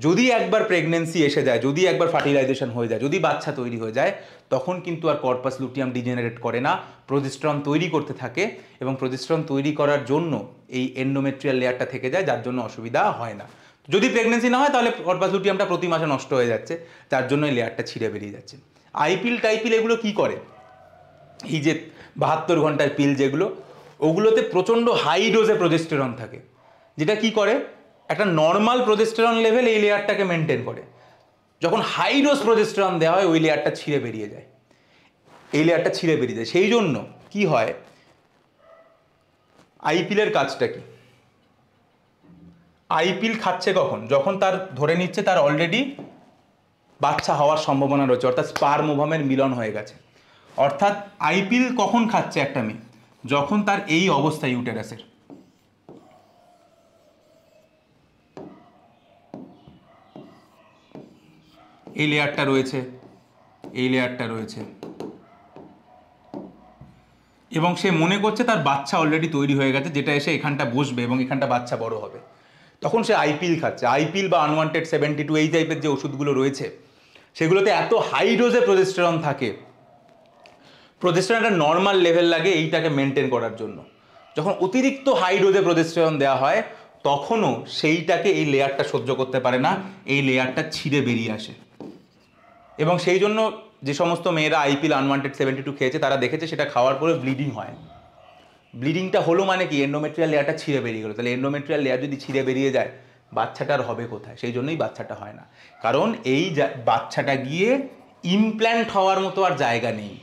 যদি একবার প্রেগনেন্সি এসে যায়, যদি একবার ফার্টিলাইজেশন হয়ে যায়, যদি বাচ্চা তৈরি হয়ে যায়, তখন কিন্তু আর কর্পাস লুটিয়াম ডিজেনারেট করে না, প্রোজেস্টেরন তৈরি করতে থাকে, এবং প্রোজেস্টেরন তৈরি করার জন্য এই এন্ডোমেট্রিয়াল লেয়ারটা থেকে যায়, যার জন্য অসুবিধা হয় না। যদি প্রেগনেন্সি না হয় তাহলে কর্পাস লুটিয়ামটা প্রতি মাসে নষ্ট হয়ে যাচ্ছে, যার জন্য এই লেয়ারটা ছিঁড়ে বেরিয়ে যাচ্ছে। আইপিল টাইপিল এগুলো কি করে? এই যে 72 ঘন্টার পিল যেগুলো, ওগুলোতে প্রচণ্ড হাই ডোজে প্রোজেস্টেরন থাকে, যেটা কি করে, একটা নর্মাল প্রোজেস্টেরন লেভেল এই লেয়ারটাকে মেনটেন করে। যখন হাই ডোজ প্রোজেস্টেরন দেওয়া হয় ওই লেয়ারটা ছিঁড়ে বেরিয়ে যায়, এই লেয়ারটা ছিঁড়ে বেরিয়ে যায়। সেই জন্য কি হয়, আইপিলের কাজটা কি? আইপিল খাচ্ছে কখন? যখন তার ধরে নিচ্ছে তার অলরেডি বাচ্চা হওয়ার সম্ভাবনা রয়েছে, অর্থাৎ স্পার্ম ওভামের মিলন হয়ে গেছে। অর্থাৎ আইপিল কখন খাচ্ছে একটা মেয়ে? যখন তার এই অবস্থা ইউটেরাসের, এই লেয়ারটা রয়েছে, এই লেয়ারটা রয়েছে, এবং সে মনে করছে তার বাচ্চা অলরেডি তৈরি হয়ে গেছে, যেটা এসে এখানটা বসবে এবং এখানটা বাচ্চা বড় হবে, তখন সে আইপিল খাচ্ছে। আইপিল বা আনওয়ান্টেড 72 এই টাইপের যে ওষুধগুলো রয়েছে, সেগুলোতে এত হাই ডোজে প্রোজেস্টেরন থাকে, প্রোজেস্টেরন একটা নর্মাল লেভেল লাগে এইটাকে মেনটেন করার জন্য। যখন অতিরিক্ত হাই ডোজে প্রোজেস্টেরন দেওয়া হয়, তখনও সেইটাকে এই লেয়ারটা সহ্য করতে পারে না, এই লেয়ারটা ছিঁড়ে বেরিয়ে আসে। এবং সেই জন্য যে সমস্ত মেয়েরা আইপিল আনওয়ান্টেড 72 খেয়েছে তারা দেখেছে সেটা খাওয়ার পরে ব্লিডিং হয়। ব্লিডিংটা হলো মানে কি, এন্ডোমেট্রিয়াল লেয়ারটা ছিঁড়ে বেরিয়ে গেলো। তাহলে এন্ডোমেট্রিয়াল লেয়ার যদি ছিঁড়ে বেরিয়ে যায়, বাচ্চাটার হবে কোথায়? সেই জন্যই বাচ্চাটা হয় না, কারণ এই বাচ্চাটা গিয়ে ইমপ্ল্যান্ট হওয়ার মতো আর জায়গা নেই।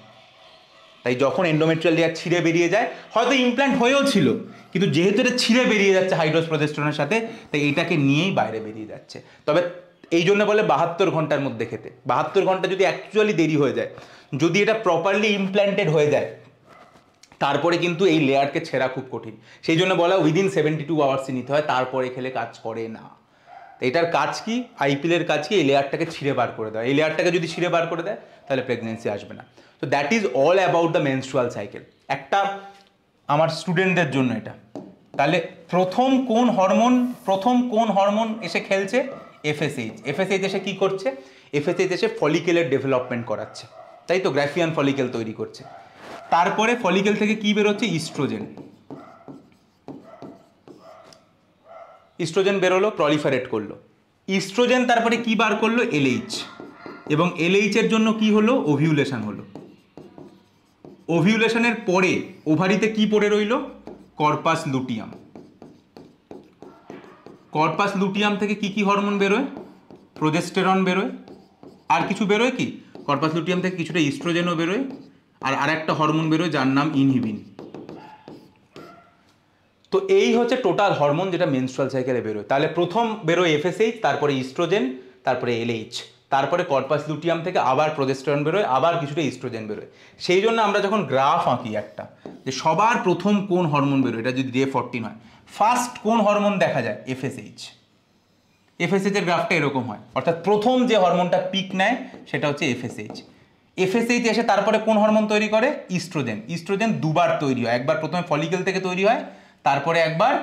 তাই যখন এন্ডোমেট্রিয়াল লেয়ার ছিঁড়ে বেরিয়ে যায়, হয়তো ইমপ্ল্যান্ট হয়েও ছিল, কিন্তু যেহেতু এটা ছিঁড়ে বেরিয়ে যাচ্ছে হাইড্রোজ প্রোজেস্টেরনের সাথে, তাই এইটাকে নিয়েই বাইরে বেরিয়ে যাচ্ছে। তবে এই জন্য বলে 72 ঘন্টার মধ্যে খেতে। 72 ঘন্টা যদি অ্যাকচুয়ালি দেরি হয়ে যায়, যদি এটা প্রপারলি ইমপ্ল্যান্টেড হয়ে যায়, তারপরে কিন্তু এই লেয়ারকে ছেঁড়া খুব কঠিন। সেই জন্য বলা উইদিন 72 আওয়ার্সই নিতে হয়, তারপরে খেলে কাজ করে না। এটার কাজ কি? আইপিলের কাজ কি? এই লেয়ারটাকে ছিঁড়ে বার করে দেয়। এই লেয়ারটাকে যদি ছিঁড়ে বার করে দেয় তাহলে প্রেগনেন্সি আসবে না। তো that is all about the menstrual cycle. একটা আমার স্টুডেন্টদের জন্য এটা, তাহলে প্রথম কোন হরমোন এসে খেলছে? এফএসএইচ। এফএসএইচ এসে কি করছে? এফএসএইচ এসে ফলিকেলের ডেভেলপমেন্ট করাচ্ছে, তাই তো, গ্রাফিয়ান ফলিকেল তৈরি করছে। তারপরে ফলিকেল থেকে কি বেরোচ্ছে? ইস্ট্রোজেন। ইস্ট্রোজেন বেরোলো, প্রলিফারেট করলো। ইস্ট্রোজেন তারপরে কি বার করলো? এলএইচ। এবং এলএইচ এর জন্য কি হলো? ওভিউলেশন হলো। ওভিউলেশনের পরে ওভারিতে কি পড়ে রইল? Corpus luteum. কর্পাস লুটিয়াম থেকে কি কি হরমোন বেরোয়? প্রোজেস্টেরন বেরোয়। আর কিছু বেরোয় কি? কর্পাস লুটিয়াম থেকে কিছুটা ইস্ট্রোজেনও বেরোয়, আর আরেকটা হরমোন বেরোয় যার নাম ইনহিবিন। তো এই হচ্ছে টোটাল হরমোন যেটা মেনস্ট্রুয়াল সাইকেলে বেরোয়। তাহলে প্রথম বেরোয় এফএসএইচ, তারপরে ইস্ট্রোজেন, তারপরে এলএইচ, তারপরে কর্পাস লুটিয়াম থেকে আবার প্রোজেস্টেরন বেরোয়, আবার কিছুটা ইস্ট্রোজেন বেরোয়। সেই জন্য আমরা যখন গ্রাফ আঁকি একটা, যে সবার প্রথম কোন হরমোন বেরোয়, এটা যদি ডে 14 হয়, ফার্স্ট কোন হরমোন দেখা যায়? এফএসএইচ। এফএসএইচ এর গ্রাফটা এরকম হয়, অর্থাৎ প্রথম যে হরমোনটা পিক নেয় সেটা হচ্ছে এফএসএইচ। এফএসএইচ এসে তারপরে কোন হরমোন তৈরি করে? ইস্ট্রোজেন। ইস্ট্রোজেন দুবার তৈরি হয়, একবার প্রথমে ফলিকেল থেকে তৈরি হয়, তারপরে একবার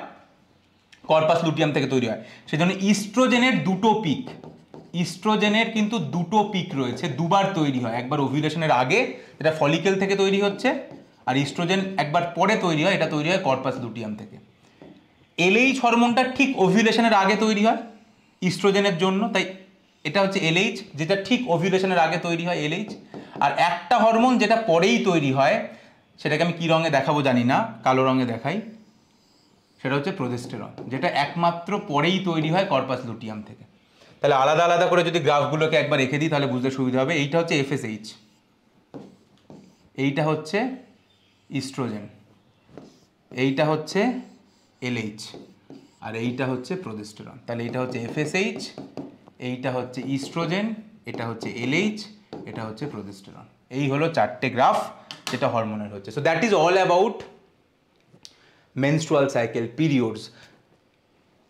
কর্পাস লুটিয়াম থেকে তৈরি হয়। সেজন্য ইস্ট্রোজেনের দুটো পিক, ইস্ট্রোজেনের কিন্তু দুটো পিক রয়েছে, দুবার তৈরি হয়, একবার ওভিউলেশনের আগে যেটা ফলিকেল থেকে তৈরি হচ্ছে, আর ইস্ট্রোজেন একবার পরে তৈরি হয়, এটা তৈরি হয় কর্পাস লুটিয়াম থেকে। এলএইচ হরমোনটা ঠিক ওভিউলেশনের আগে তৈরি হয় ইস্ট্রোজেনের জন্য, তাই এটা হচ্ছে এলএইচ, যেটা ঠিক ওভিউলেশনের আগে তৈরি হয় এলএইচ। আর একটা হরমোন যেটা পরেই তৈরি হয়, সেটাকে আমি কি রঙে দেখাবো জানি না, কালো রঙে দেখাই, সেটা হচ্ছে প্রোজেস্টেরন, যেটা একমাত্র পরেই তৈরি হয় কর্পাস লুটিয়াম থেকে। তাহলে আলাদা আলাদা করে যদি গ্রাফগুলোকে একবার রেখে দিই তাহলে বুঝতে সুবিধা হবে। এইটা হচ্ছে এফএসএইচ, এইটা হচ্ছে ইস্ট্রোজেন, এইটা হচ্ছে এলএইচ, আর এইটা হচ্ছে প্রোজেস্টেরন। তাহলে এইটা হচ্ছে এফএসএইচ, এইটা হচ্ছে ইস্ট্রোজেন, এটা হচ্ছে এলএইচ, এটা হচ্ছে প্রোজেস্টেরন। এই হলো চারটে গ্রাফ যেটা হরমোনের হচ্ছে। So that is all about menstrual cycle, periods.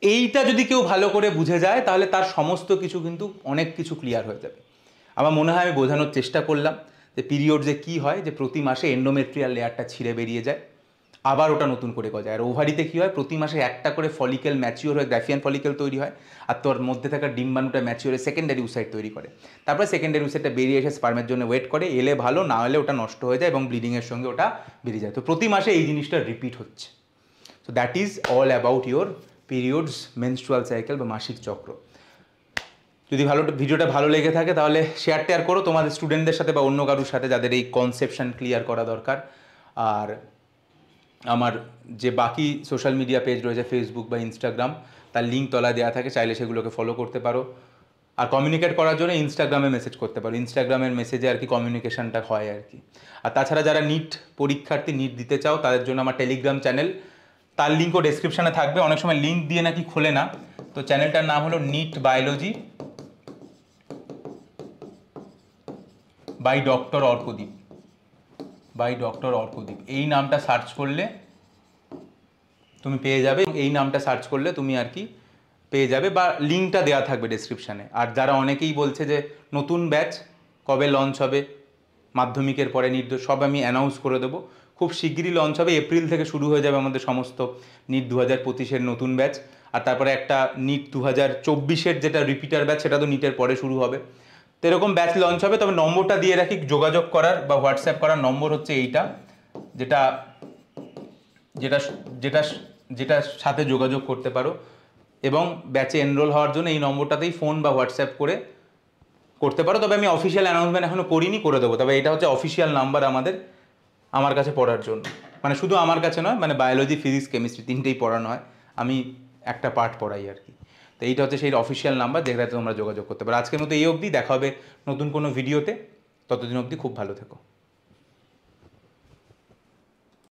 এইটা যদি কেউ ভালো করে বুঝে যায় তাহলে তার সমস্ত কিছু কিন্তু অনেক কিছু ক্লিয়ার হয়ে যাবে। আমার মনে হয় আমি বোঝানোর চেষ্টা করলাম যে পিরিয়ডসে কী হয়, যে প্রতি মাসে এন্ডোমেট্রিয়াল লেয়ারটা ছিঁড়ে বেরিয়ে যায়, আবার ওটা নতুন করে গজায়। আর ওভারিতে কী হয়, প্রতি মাসে একটা করে ফলিকেল ম্যাচিওর হয়ে গ্রাফিয়ান ফলিকেল তৈরি হয়, আর তোর মধ্যে থাকা ডিম্বাণুটা ম্যাচিওর হয়ে সেকেন্ডারি উসাইট তৈরি করে। তারপরে সেকেন্ডারি উসাইটটা বেরিয়ে এসে স্পার্মের জন্য ওয়েট করে, এলে ভালো, না হলে ওটা নষ্ট হয়ে যায় এবং ব্লিডিংয়ের সঙ্গে ওটা বেরিয়ে যায়। তো প্রতি মাসে এই জিনিসটা রিপিট হচ্ছে। So that is all about your periods, menstrual cycle বা মাসিক চক্র। যদি ভিডিওটা ভালো লেগে থাকে তাহলে শেয়ার করো তোমাদের স্টুডেন্টদের সাথে বা অন্য কারোর সাথে যাদের এই কনসেপশন ক্লিয়ার করা দরকার। আর আমার যে বাকি সোশ্যাল মিডিয়া পেজ রয়েছে, ফেসবুক বা ইনস্টাগ্রাম, তার লিঙ্ক তলায় দেওয়া থাকে, চাইলে সেগুলোকে ফলো করতে পারো। আর কমিউনিকেট করার জন্য ইনস্টাগ্রামে মেসেজ করতে পারো, ইনস্টাগ্রামের মেসেজে আর কি কমিউনিকেশনটা হয় আর কি। আর তাছাড়া যারা নিট পরীক্ষার্থী, নিট দিতে চাও, তাদের জন্য আমার টেলিগ্রাম চ্যানেল, তার লিঙ্কও ডেসক্রিপশানে থাকবে। অনেক সময় লিঙ্ক দিয়ে নাকি খোলে না, তো চ্যানেলটার নাম হলো NEET biology by doctor Arkadip, by doctor Arkadip. এই নামটা সার্চ করলে তুমি পেয়ে যাবে, এই নামটা সার্চ করলে তুমি আর কি পেয়ে যাবে, বা লিঙ্কটা দেওয়া থাকবে ডেসক্রিপশানে। আর যারা অনেকেই বলছে যে নতুন ব্যাচ কবে লঞ্চ হবে, মাধ্যমিকের পরে সব আমি অ্যানাউন্স করে দেবো, খুব শিগগিরই লঞ্চ হবে। এপ্রিল থেকে শুরু হয়ে যাবে আমাদের সমস্ত নিট 2025-এর নতুন ব্যাচ। আর তারপরে একটা নিট 2024-এর যেটা রিপিটার ব্যাচ, সেটা তো নিটের পরে শুরু হবে। তো এরকম ব্যাচ লঞ্চ হবে। তবে নম্বরটা দিয়ে রাখি, যোগাযোগ করার বা হোয়াটসঅ্যাপ করার নম্বর হচ্ছে এইটা, যেটা যেটা যেটা যেটার সাথে যোগাযোগ করতে পারো। এবং ব্যাচে এনরোল হওয়ার জন্য এই নম্বরটাতেই ফোন বা হোয়াটসঅ্যাপ করে করতে পারো। তবে আমি অফিসিয়াল অ্যানাউন্সমেন্ট এখনও করিনি, করে দেবো। তবে এটা হচ্ছে অফিসিয়াল নাম্বার আমার কাছে পড়ার জন্য, মানে শুধু আমার কাছে নয়, মানে বায়োলজি, ফিজিক্স, কেমিস্ট্রি তিনটেই পড়ানো হয়, আমি একটা পার্ট পড়াই আর কি। তো এইটা হচ্ছে সেই অফিসিয়াল নাম্বার যেটাতে তোমরা যোগাযোগ করতে পারো। আজকের মতো এই অবধি, দেখা হবে নতুন কোনো ভিডিওতে। ততদিন অবধি খুব ভালো থেকো।